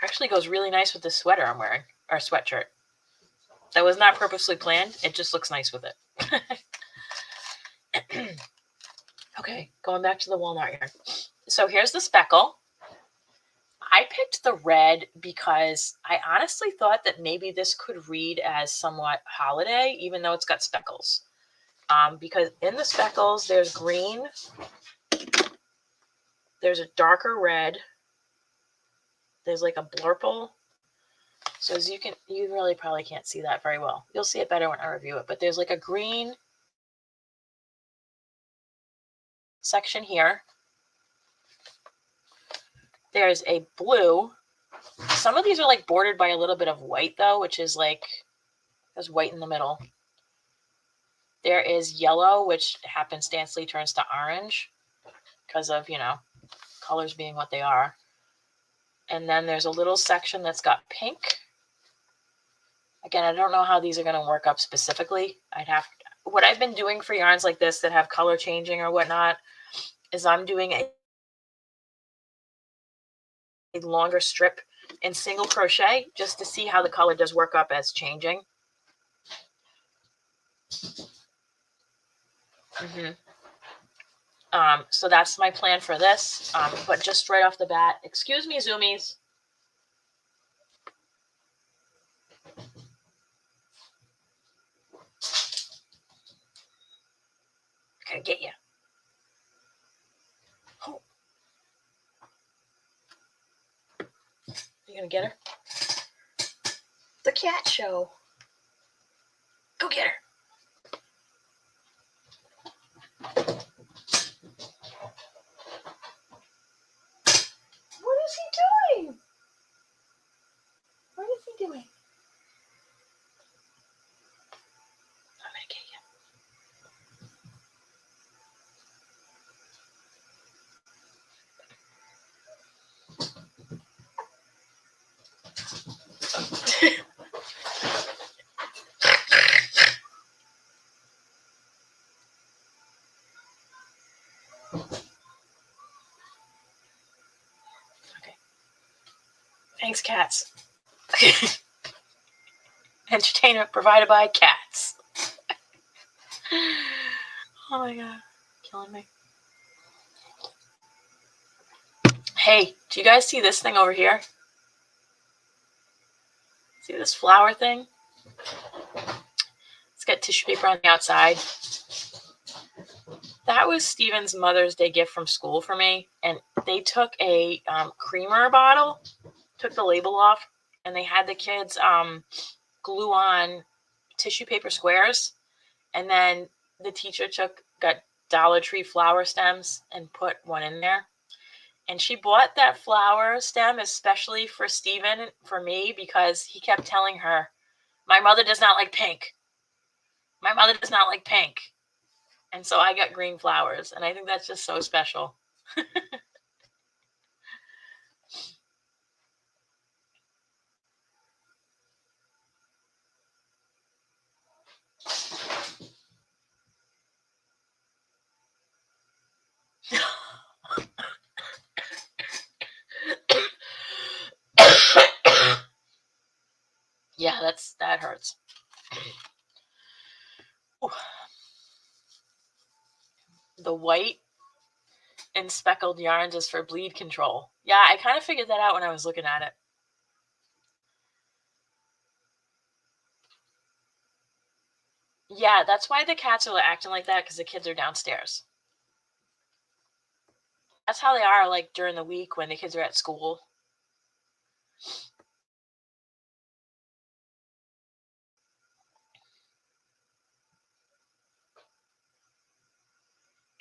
Actually goes really nice with this sweater I'm wearing, or sweatshirt. That was not purposely planned. It just looks nice with it. Okay, going back to the walnut yarn. So here's the speckle. I picked the red because I honestly thought that maybe this could read as somewhat holiday, even though it's got speckles. Because in the speckles, there's green, there's a darker red, there's like a blurple. So as you really probably can't see that very well. You'll see it better when I review it. But there's like a green section here. There's a blue. Some of these are like bordered by a little bit of white though, which is like, there's white in the middle. There is yellow, which happenstancely turns to orange because of, colors being what they are. And then there's a little section that's got pink. Again, I don't know how these are going to work up specifically. What I've been doing for yarns like this that have color changing or whatnot is I'm doing a longer strip in single crochet just to see how the color does work up as changing. So that's my plan for this. But just right off the bat, excuse me, Zoomies. I gotta get you. Oh. You gonna get her? The cat show. Go get her. What is he doing? What is he doing? I'm gonna get you. Okay. Thanks, cats. Entertainment provided by cats. Oh my god, killing me. Hey, do you guys see this thing over here? See this flower thing? It's got tissue paper on the outside. That was Steven's Mother's Day gift from school for me. And they took a creamer bottle, took the label off, and they had the kids glue on tissue paper squares. And then the teacher got Dollar Tree flower stems and put one in there. And she bought that flower stem especially for Steven, for me, because he kept telling her, my mother does not like pink. My mother does not like pink. And so I got green flowers. And I think that's just so special. Yeah, that hurts. Ooh. The white and speckled yarns is for bleed control. Yeah, I kind of figured that out when I was looking at it. Yeah, that's why the cats are acting like that, because the kids are downstairs. That's how they are, like, during the week when the kids are at school.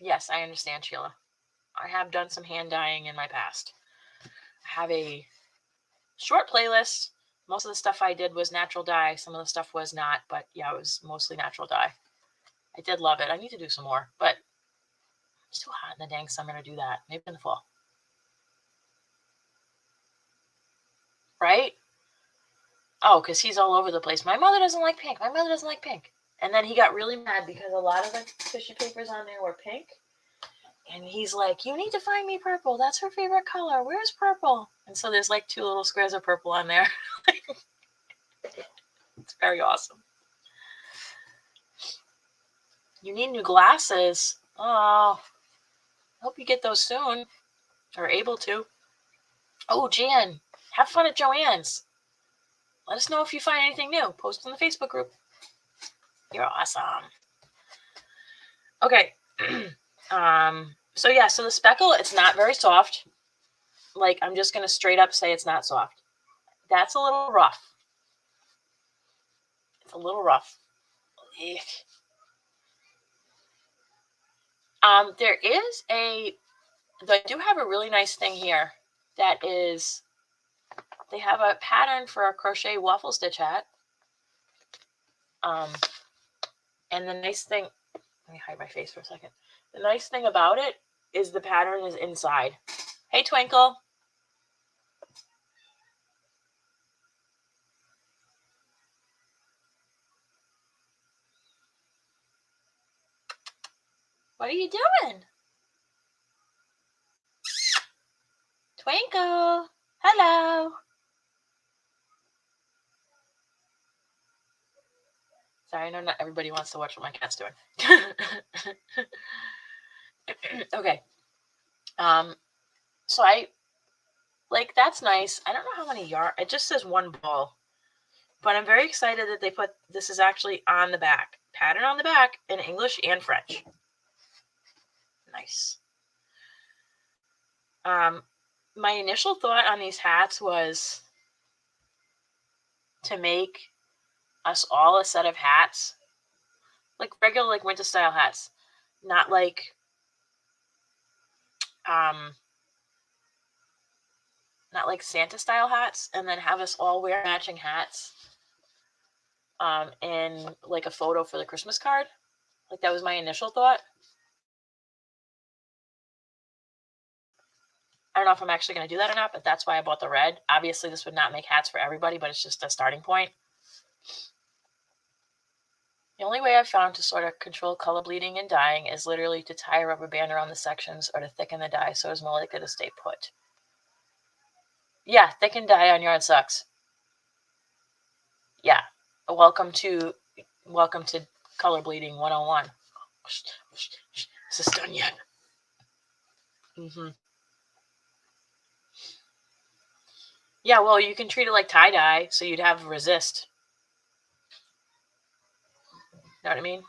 Yes, I understand, Sheila. I have done some hand dyeing in my past. I have a short playlist. Most of the stuff I did was natural dye. Some of the stuff was not, but yeah, it was mostly natural dye. I did love it. I need to do some more, but it's too hot in the dang summer to do that. Maybe in the fall. Right? Oh, because he's all over the place. My mother doesn't like pink. My mother doesn't like pink. And then he got really mad because a lot of the tissue papers on there were pink. And he's like, you need to find me purple. That's her favorite color. Where's purple? And so there's like 2 little squares of purple on there. It's very awesome. You need new glasses. Oh, hope you get those soon. Or able to. Oh, Jan, have fun at Joann's. Let us know if you find anything new. Post in the Facebook group. You're awesome. Okay. So yeah, so the speckle, it's not very soft. Like, I'm just going to straight up say it's not soft. That's a little rough. It's a little rough. Eek. They do have a really nice thing here that is, they have a pattern for a crochet waffle stitch hat. And the nice thing, let me hide my face for a second. The nice thing about it is the pattern is inside. Hey, Twinkle. What are you doing? Twinkle. Hello. Sorry, I know not everybody wants to watch what my cat's doing. Okay. So that's nice. I don't know how many yarn. It just says 1 ball. But I'm very excited that they put, this is actually on the back. Pattern on the back in English and French. Nice. My initial thought on these hats was to make us all a set of hats. Like regular, like winter style hats. Not like, Santa style hats, and then have us all wear matching hats. In like a photo for the Christmas card. Like, that was my initial thought. I don't know if I'm actually going to do that or not, but that's why I bought the red. Obviously, this would not make hats for everybody, but it's just a starting point. The only way I've found to sort of control color bleeding and dyeing is literally to tie a rubber band around the sections or to thicken the dye so it's more likely to stay put. Yeah, thicken dye on yarn sucks. Yeah. Welcome to color bleeding 101. Is this done yet? Yeah, well, you can treat it like tie-dye, so you'd have resist. Know what I mean?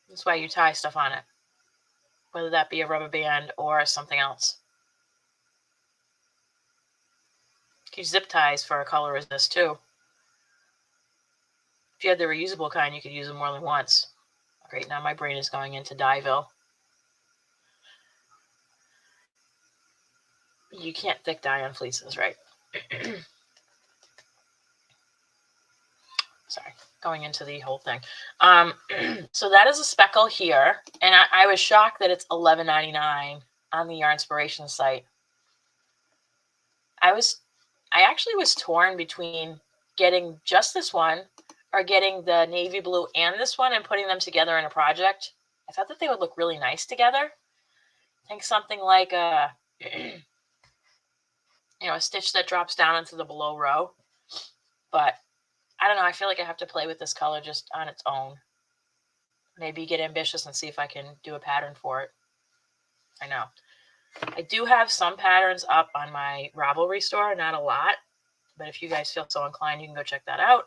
That's why you tie stuff on it. Whether that be a rubber band or something else. You can use zip ties for a color resist too. If you had the reusable kind, you could use them more than once. Great, now my brain is going into Dyeville. You can't thick dye on fleeces, right? Sorry, going into the whole thing. So that is a speckle here, and I was shocked that it's $11.99 on the Yarnspiration site. I actually was torn between getting just this one or getting the navy blue and this one and putting them together in a project. I thought that they would look really nice together. I think something like a stitch that drops down into the below row. But I don't know. I feel like I have to play with this color just on its own. Maybe get ambitious and see if I can do a pattern for it. I know. I do have some patterns up on my Ravelry store, not a lot. But if you guys feel so inclined, you can go check that out.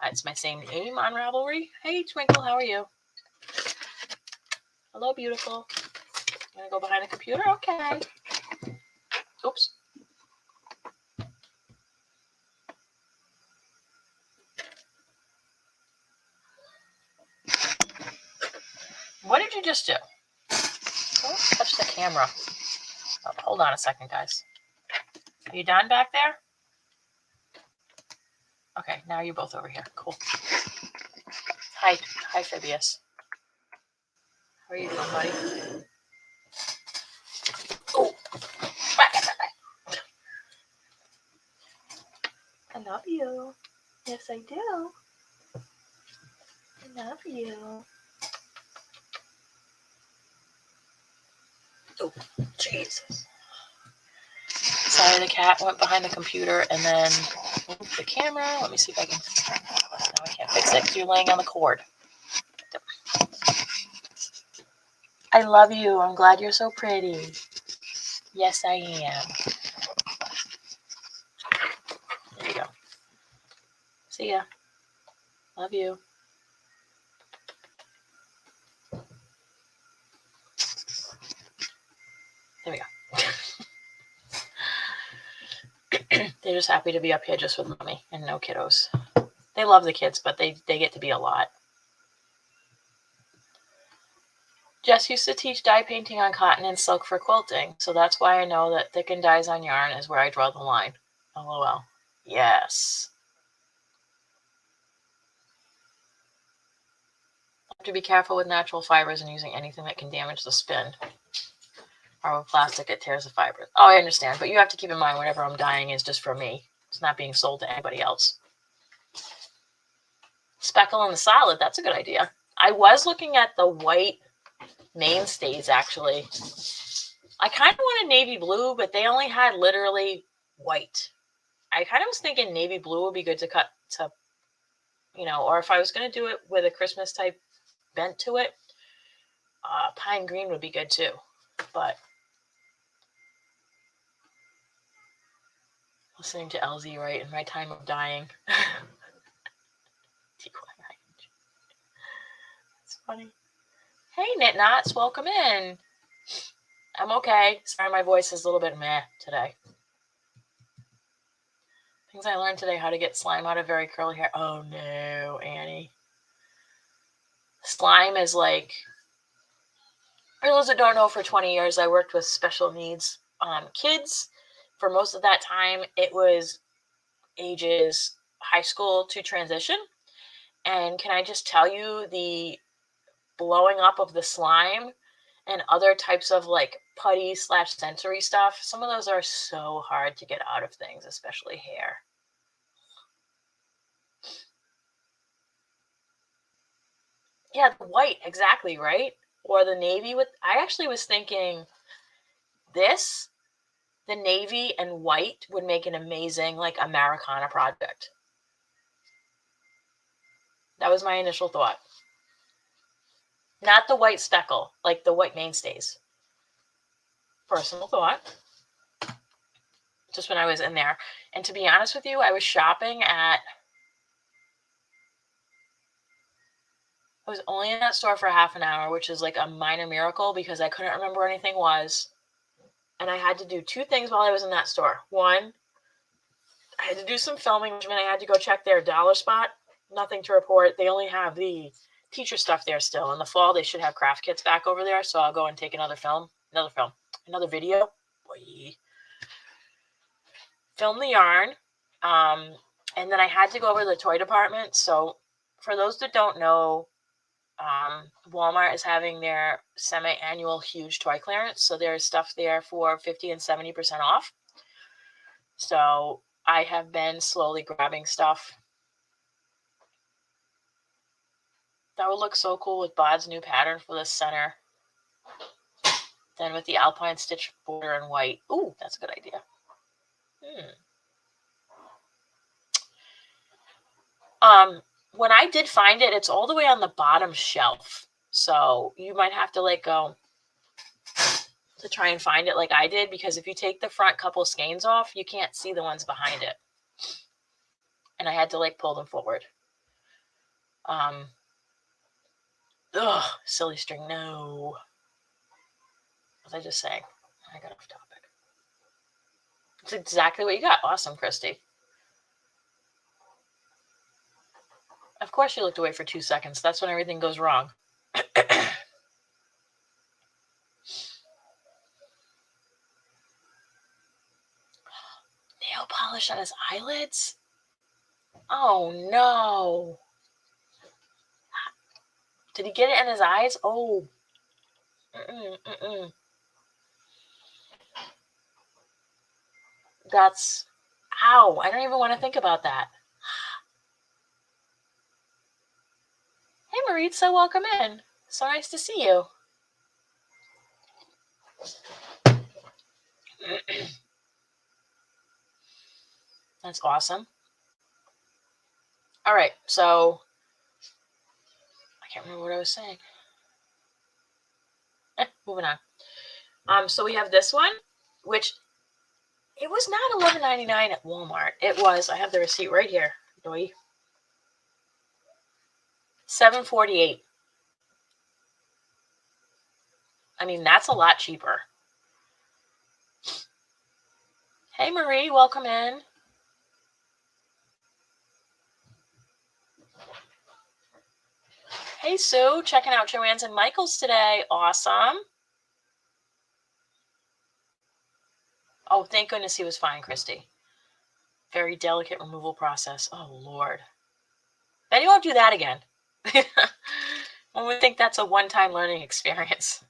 It's my same name on Ravelry. Hey, Twinkle, how are you? Hello, beautiful. You want to go behind the computer? Okay. Oops. What did you just do? Don't touch the camera. Oh, hold on a second, guys. Are you done back there? Okay, now you're both over here. Cool. Hi, Phoebus. How are you doing, buddy? Oh, I love you. Yes, I do. I love you. Oh, Jesus. Sorry, the cat went behind the computer and then moved the camera. Let me see if I can. No, I can't fix it because you're laying on the cord. I love you. I'm glad you're so pretty. Yes, I am. There you go. See ya. Love you. There we go. They're just happy to be up here just with mommy and no kiddos. They love the kids, but they get to be a lot. Jess used to teach dye painting on cotton and silk for quilting, so that's why I know that thickened dyes on yarn is where I draw the line. LOL. Yes. Have to be careful with natural fibers and using anything that can damage the spin. Or with plastic, it tears the fibers. Oh, I understand, but you have to keep in mind whatever I'm dyeing is just for me. It's not being sold to anybody else. Speckle in the solid, that's a good idea. I was looking at the white mainstays, actually. I kind of wanted navy blue, but they only had literally white. I kind of was thinking navy blue would be good to cut to, or if I was going to do it with a Christmas type bent to it, pine green would be good too. But listening to LZ right in my time of dying. It's funny. Hey, Knit Knots, welcome in. I'm okay. Sorry, my voice is a little bit meh today. Things I learned today: how to get slime out of very curly hair. Oh no, Annie. Slime is like, for those that don't know, for 20 years I worked with special needs kids. For most of that time, it was ages high school to transition. And can I just tell you, the blowing up of the slime and other types of like putty / sensory stuff, some of those are so hard to get out of things, especially hair. Yeah, the white, exactly, right? Or the navy with, I actually was thinking this, the navy and white would make an amazing like Americana project. That was my initial thought. Not the white speckle, like the white mainstays. Personal thought. Just when I was in there. And to be honest with you, I was shopping at, I was only in that store for half an hour, which is like a minor miracle because I couldn't remember where anything was. And I had to do two things while I was in that store. One, I had to do some filming, which meant I had to go check their dollar spot. Nothing to report. They only have the teacher stuff there still. In the fall, they should have craft kits back over there. So I'll go and take another video. Boy. Film the yarn. And then I had to go over to the toy department. So for those that don't know, Walmart is having their semi-annual huge toy clearance. So there's stuff there for 50 and 70% off. So I have been slowly grabbing stuff. That would look so cool with Bod's new pattern for the center. Then with the Alpine stitch border in white. Ooh, that's a good idea. When I did find it, it's all the way on the bottom shelf. So you might have to like go to try and find it like I did, because if you take the front couple skeins off, you can't see the ones behind it. And I had to like pull them forward. Ugh, silly string, no. What was I just saying? I got off topic. It's exactly what you got. Awesome, Christy. Of course you looked away for 2 seconds. That's when everything goes wrong. Nail polish on his eyelids? Oh, no. Did he get it in his eyes? Oh. That's, ow. I don't even want to think about that. Hey, Maritza, welcome in. So nice to see you. That's awesome. All right, so I can't remember what I was saying. Moving on. So we have this one, which it was not $11.99 at Walmart. It was, I have the receipt right here. $7.48. I mean, that's a lot cheaper. Hey, Marie, welcome in. Hey, Sue, checking out Joanne's and Michael's today. Awesome. Oh, thank goodness he was fine, Christy. Very delicate removal process. Oh, Lord. Then you won't do that again. One would think that's a one-time learning experience.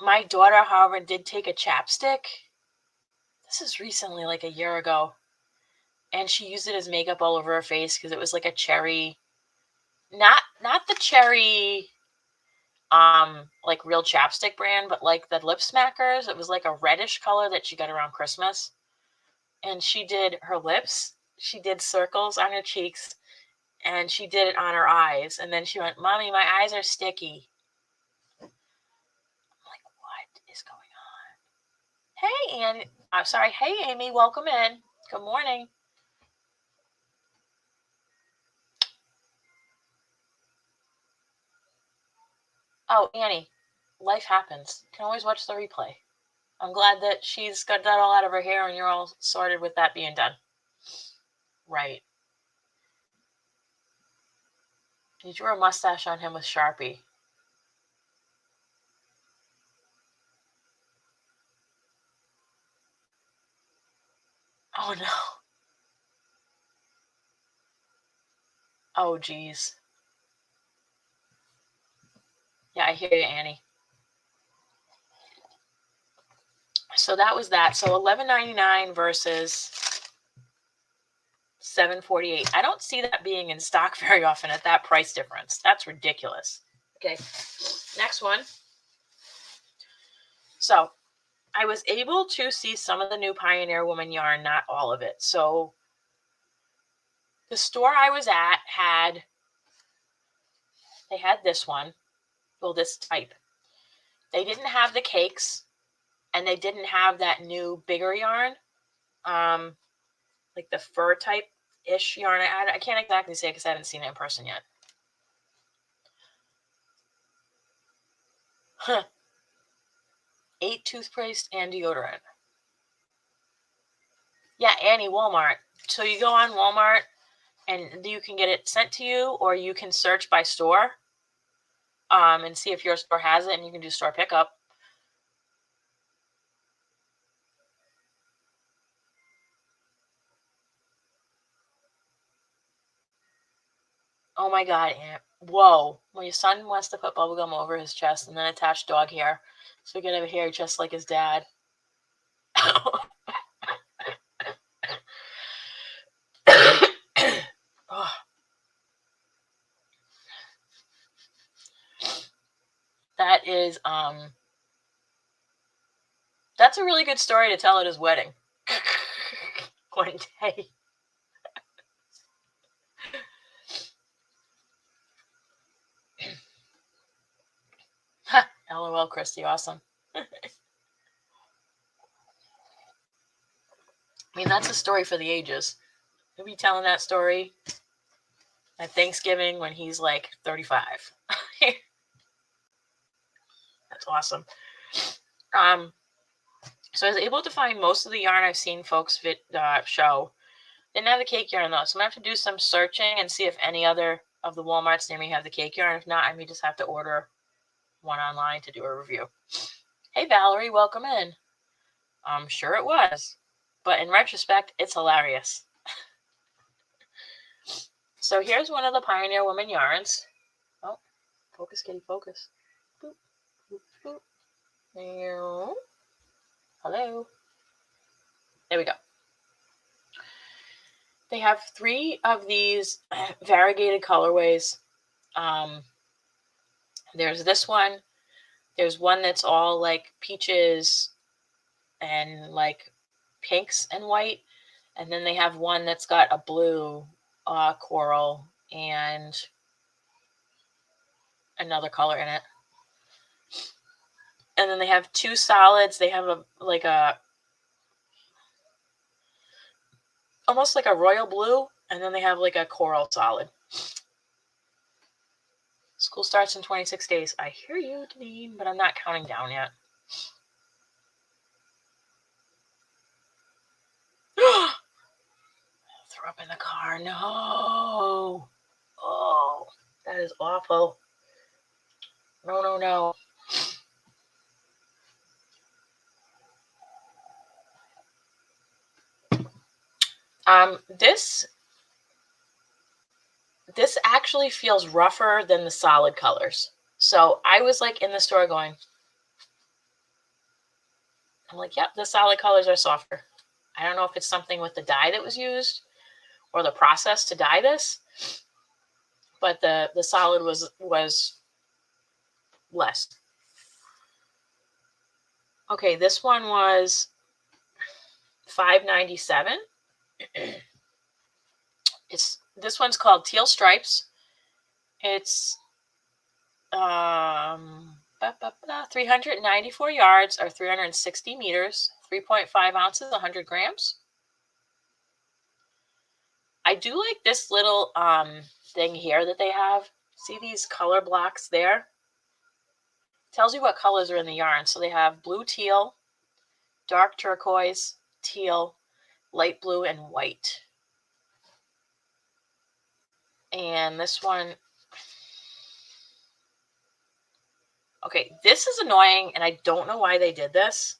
My daughter, however, did take a chapstick. This is recently, like a year ago. And she used it as makeup all over her face because it was like a cherry. Not the cherry, like real chapstick brand, but like the lip smackers. It was like a reddish color that she got around Christmas. And she did her lips. She did circles on her cheeks. And she did it on her eyes. And then she went, Mommy, my eyes are sticky. I'm like, what is going on? Hey, Annie. I'm sorry. Hey, Amy. Welcome in. Good morning. Oh, Annie. Life happens. You can always watch the replay. I'm glad that she's got that all out of her hair and you're all sorted with that being done. Right. You drew a mustache on him with Sharpie. Oh, no. Oh, geez. Yeah, I hear you, Annie. So that was that. So $11.99 versus $7.48. I don't see that being in stock very often at that price difference. That's ridiculous. Okay, next one. So I was able to see some of the new Pioneer Woman yarn, not all of it. So the store I was at had this one. Well, this type. They didn't have the cakes, and they didn't have that new bigger yarn, like the fur type-ish yarn. I can't exactly say because I haven't seen it in person yet. Huh. 8 toothpaste and deodorant. Yeah, Annie, Walmart. So you go on Walmart, and you can get it sent to you, or you can search by store, and see if your store has it, and you can do store pickup. Oh my God, Aunt. Whoa. Well, your son wants to put bubblegum over his chest and then attach dog hair so he can have a hair just like his dad. Oh. That is, that's a really good story to tell at his wedding. One day. LOL, Christy, awesome. I mean, that's a story for the ages. He'll be telling that story at Thanksgiving when he's like 35. That's awesome. So I was able to find most of the yarn I've seen folks show. Didn't have the cake yarn though, so I'm gonna have to do some searching and see if any other of the Walmarts near me have the cake yarn. If not, I may just have to order one online to do a review. Hey Valerie, welcome in. I'm sure it was, but in retrospect, it's hilarious. So here's one of the Pioneer Woman yarns. Oh, focus, kitty, focus. Boop, boop, boop. Hello. There we go. They have 3 of these variegated colorways. There's this one. There's one that's all like peaches and like pinks and white. And then they have one that's got a blue coral and another color in it. And then they have 2 solids. They have almost like a royal blue, and then they have like a coral solid. School starts in 26 days. I hear you, Deneen, but I'm not counting down yet. Throw up in the car. No. Oh, that is awful. No, no, no. This actually feels rougher than the solid colors. So I was like in the store going, I'm like, yep, the solid colors are softer. I don't know if it's something with the dye that was used or the process to dye this, but the solid was less. Okay, this one was $5.97. This one's called Teal Stripes. It's 394 yards or 360 meters, 3.5 ounces, 100 grams. I do like this little thing here that they have. See these color blocks there? Tells you what colors are in the yarn. So they have blue teal, dark turquoise, teal, light blue, and white. And this one, okay, this is annoying, and I don't know why they did this.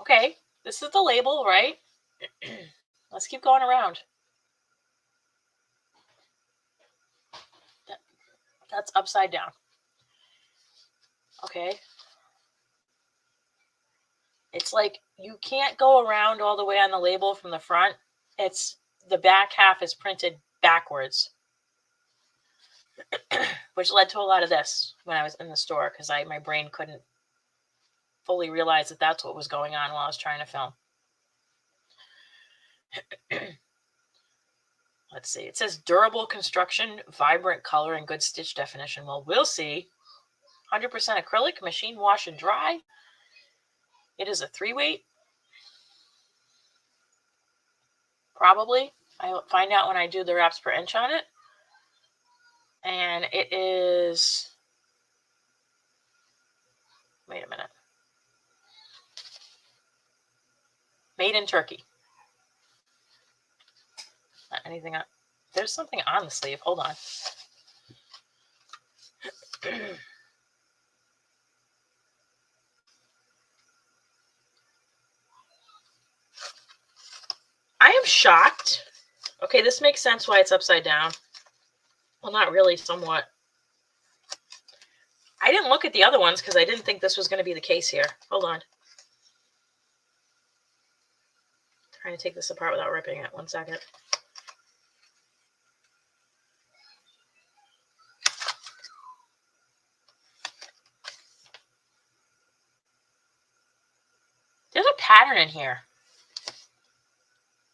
Okay, this is the label, right? Let's keep going around. That's upside down. Okay. It's like you can't go around all the way on the label from the front. It's the back half is printed backwards, which led to a lot of this when I was in the store because my brain couldn't fully realize that that's what was going on while I was trying to film. Let's see. It says durable construction, vibrant color, and good stitch definition. Well, we'll see. 100% acrylic, machine wash and dry. It is a 3-weight. Probably. I'll find out when I do the wraps per inch on it. And it is, wait a minute. Made in Turkey. Not anything on. There's something on the sleeve. Hold on. I am shocked. Okay, this makes sense why it's upside down. Well, not really, somewhat. I didn't look at the other ones because I didn't think this was going to be the case here. Hold on. Trying to take this apart without ripping it. 1 second. There's a pattern in here.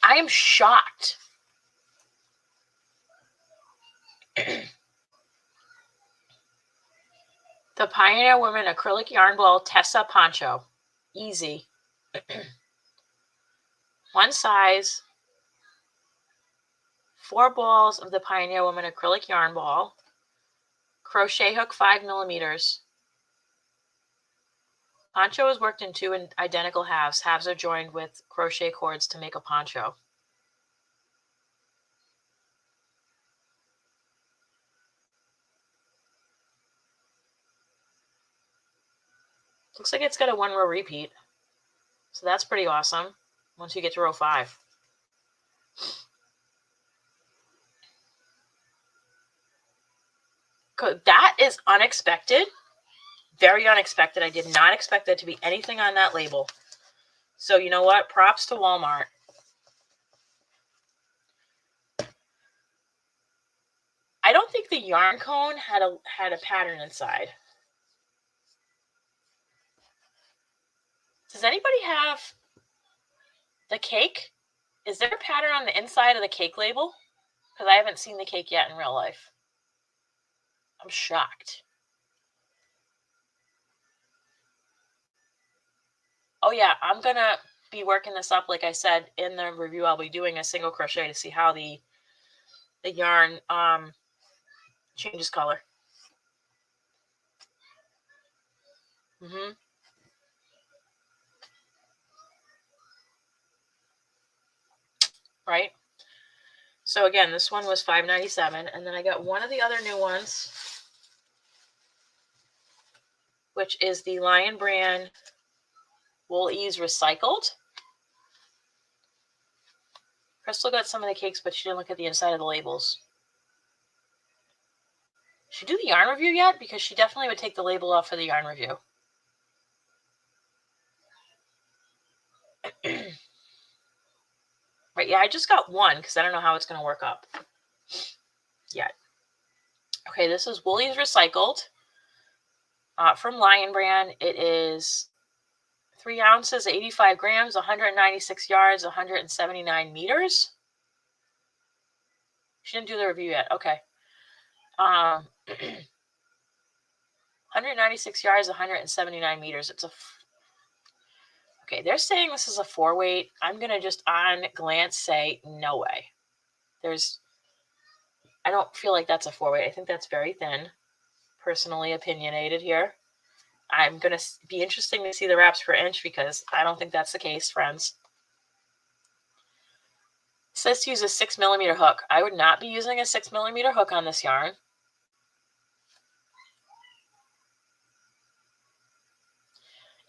I am shocked. The The Pioneer Woman Acrylic Yarn Ball Tessa Poncho. Easy. One size. 4 balls of the Pioneer Woman Acrylic Yarn Ball. Crochet hook 5 millimeters. Poncho is worked in 2 identical halves. Halves are joined with crochet cords to make a poncho. Looks like it's got a 1 row repeat. So that's pretty awesome once you get to row 5. That is unexpected. Very unexpected. I did not expect there to be anything on that label. So you know what? Props to Walmart. I don't think the yarn cone had a pattern inside. Does anybody have the cake? Is there a pattern on the inside of the cake label? Because I haven't seen the cake yet in real life. I'm shocked. Oh yeah, I'm going to be working this up. Like I said, in the review, I'll be doing a single crochet to see how the yarn changes color. Right? So again, this one was $5.97, and then I got one of the other new ones, which is the Lion Brand Wool Ease Recycled. Crystal got some of the cakes, but she didn't look at the inside of the labels. Should do the yarn review yet? Because she definitely would take the label off for the yarn review. Right, yeah, I just got one because I don't know how it's going to work up yet. Okay, this is Wool Ease Recycled from Lion Brand. It is 3 ounces, 85 grams, 196 yards, 179 meters. She didn't do the review yet. Okay. 196 yards, 179 meters. Okay, they're saying this is a 4-weight. I'm going to just on glance say no way. I don't feel like that's a 4-weight. I think that's very thin. Personally opinionated here. I'm going to be interesting to see the wraps per inch because I don't think that's the case, friends. It says to use a 6 millimeter hook. I would not be using a 6 millimeter hook on this yarn.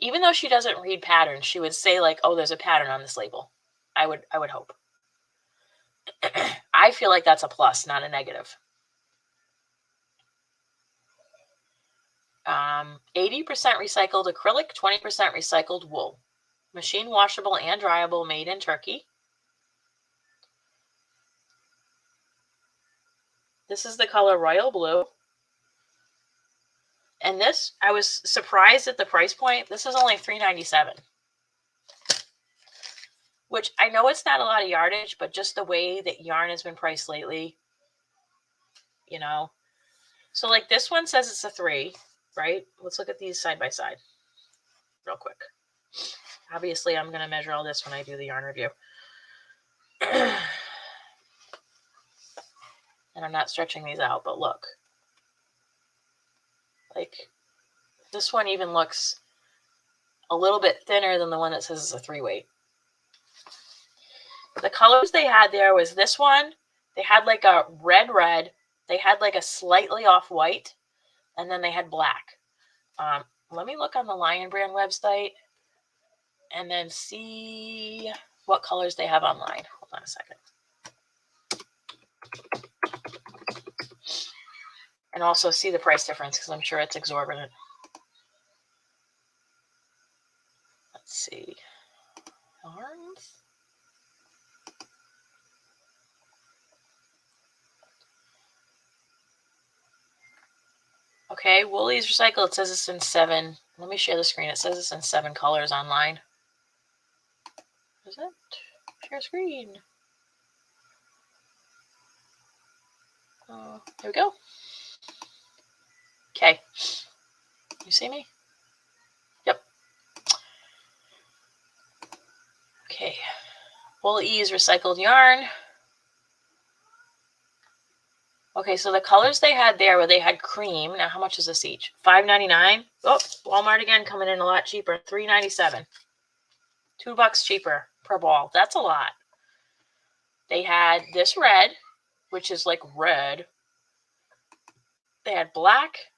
Even though she doesn't read patterns, she would say like, oh, there's a pattern on this label. I would hope. I feel like that's a plus, not a negative. 80% recycled acrylic, 20% recycled wool. Machine washable and dryable, made in Turkey. This is the color Royal Blue. And this, I was surprised at the price point. This is only $3.97. Which I know it's not a lot of yardage, but just the way that yarn has been priced lately, you know. So like this one says it's a 3, right? Let's look at these side by side real quick. Obviously, I'm going to measure all this when I do the yarn review. And I'm not stretching these out, but look. Like, this one even looks a little bit thinner than the one that says it's a 3-weight. The colors they had there was this one. They had like a red. They had like a slightly off-white. And then they had black. Let me look on the Lion Brand website and then see what colors they have online. Hold on a second. And also see the price difference because I'm sure it's exorbitant. Let's see. Yarns. Okay, Wool Ease Recycled. It says it's in 7. Let me share the screen. It says it's in 7 colors online. Is it? Share screen. Here we go. Okay. You see me? Yep. Okay. Wool Ease recycled yarn. Okay, so the colors they had there were they had cream. Now, how much is this each? $5.99. Oh, Walmart again coming in a lot cheaper. $3.97. $2 cheaper per ball. That's a lot. They had this red, which is like red. They had black,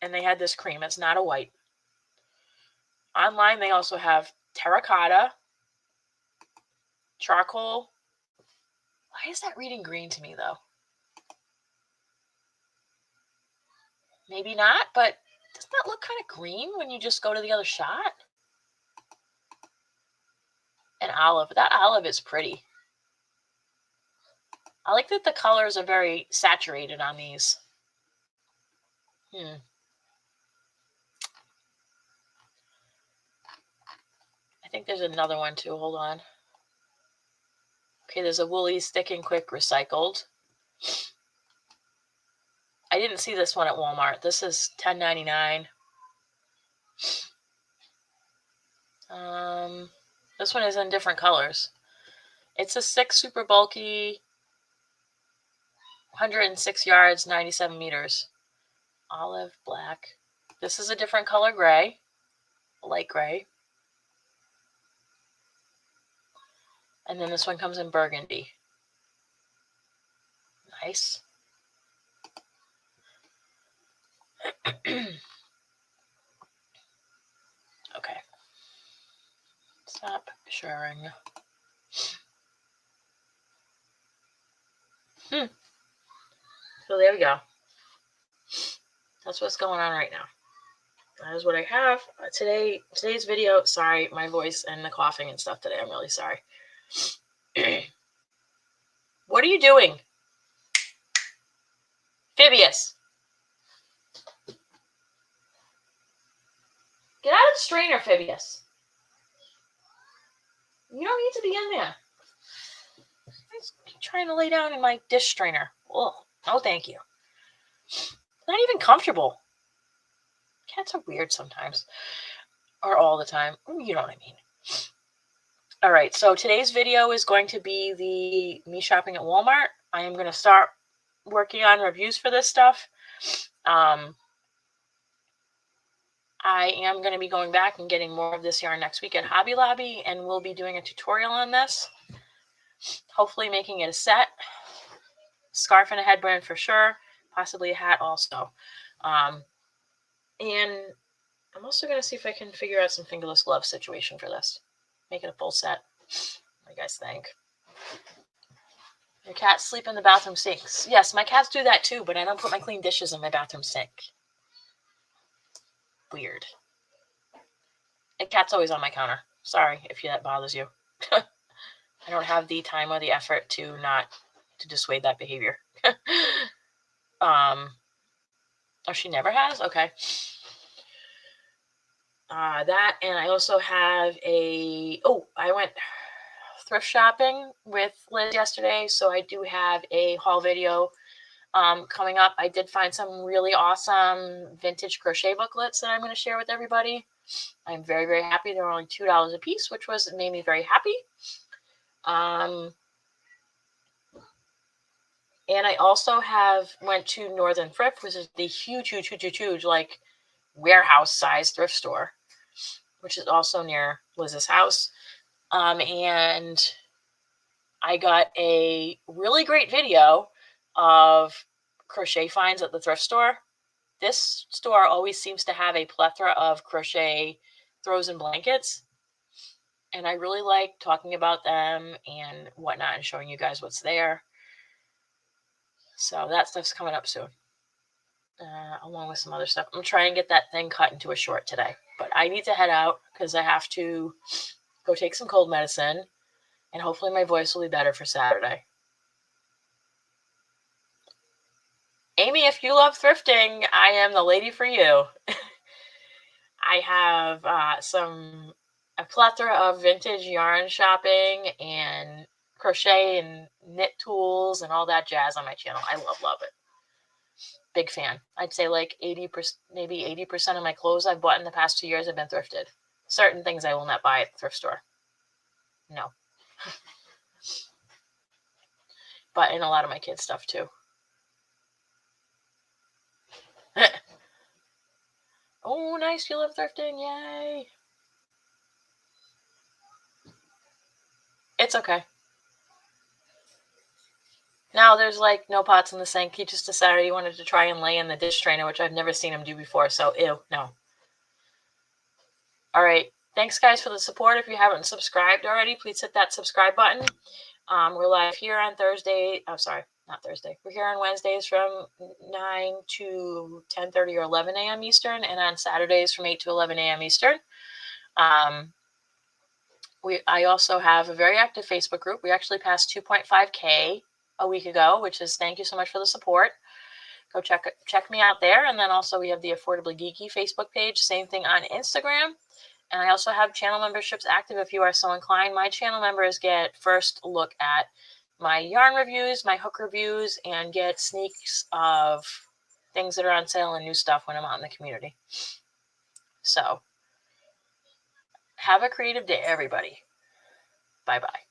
and they had this cream. It's not a white. Online, they also have terracotta, charcoal. Why is that reading green to me, though? Maybe not, but doesn't that look kind of green when you just go to the other shot? And olive. That olive is pretty. I like that the colors are very saturated on these. I think there's another one too. Hold on. Okay, there's a Woolly Stick and Quick recycled. I didn't see this one at Walmart. This is $10.99. This one is in different colors. It's a 6 super bulky, 106 yards, 97 meters. Olive, black. This is a different color gray, light gray. And then this one comes in burgundy. Nice. Okay. Stop sharing. So there we go. That's what's going on right now. That is what I have. Today's video, sorry, my voice and the coughing and stuff today. I'm really sorry. What are you doing? Phibius. Get out of the strainer, Phibius. You don't need to be in there. I'm trying to lay down in my dish strainer. Oh, no, thank you. It's not even comfortable. Cats are weird sometimes. Or all the time. You know what I mean. All right, so today's video is going to be me shopping at Walmart. I am going to start working on reviews for this stuff. I am going to be going back and getting more of this yarn next week at Hobby Lobby, and we'll be doing a tutorial on this. Hopefully making it a set. Scarf and a headband for sure. Possibly a hat also. And I'm also going to see if I can figure out some fingerless glove situation for this. Make it a full set. What do you guys think? Your cats sleep in the bathroom sinks. Yes, my cats do that too, but I don't put my clean dishes in my bathroom sink. Weird. The cat's always on my counter. Sorry if that bothers you. I don't have the time or the effort to dissuade that behavior. Oh, she never has? Okay. That, and I also have I went thrift shopping with Liz yesterday, so I do have a haul video coming up. I did find some really awesome vintage crochet booklets that I'm going to share with everybody. I'm very, very happy. They were only $2 a piece, which made me very happy. And I also went to Northern Thrift, which is the huge, like warehouse size thrift store, which is also near Liz's house. And I got a really great video of crochet finds at the thrift store. This store always seems to have a plethora of crochet throws and blankets. And I really like talking about them and whatnot and showing you guys what's there. So that stuff's coming up soon, along with some other stuff. I'm trying to get that thing cut into a short today. But I need to head out because I have to go take some cold medicine. And hopefully my voice will be better for Saturday. Amy, if you love thrifting, I am the lady for you. I have a plethora of vintage yarn shopping and crochet and knit tools and all that jazz on my channel. I love it. big fan. I'd say like 80%, maybe 80% of my clothes I've bought in the past 2 years have been thrifted. Certain things I will not buy at the thrift store. No. But in a lot of my kids' stuff too. Oh, nice. You love thrifting. Yay. It's okay. Now there's like no pots in the sink. He just decided he wanted to try and lay in the dish strainer, which I've never seen him do before. So, ew, no. All right. Thanks, guys, for the support. If you haven't subscribed already, please hit that subscribe button. We're live here on Thursday. Oh, sorry, not Thursday. We're here on Wednesdays from 9 to 10:30 or 11 a.m. Eastern, and on Saturdays from 8 to 11 a.m. Eastern. I also have a very active Facebook group. We actually passed 2.5K a week ago, which is thank you so much for the support. Go check me out there. And then also we have the Affordably Geeky Facebook page. Same thing on Instagram. And I also have channel memberships active if you are so inclined. My channel members get first look at my yarn reviews, my hook reviews, and get sneaks of things that are on sale and new stuff when I'm out in the community. So have a creative day, everybody. Bye-bye.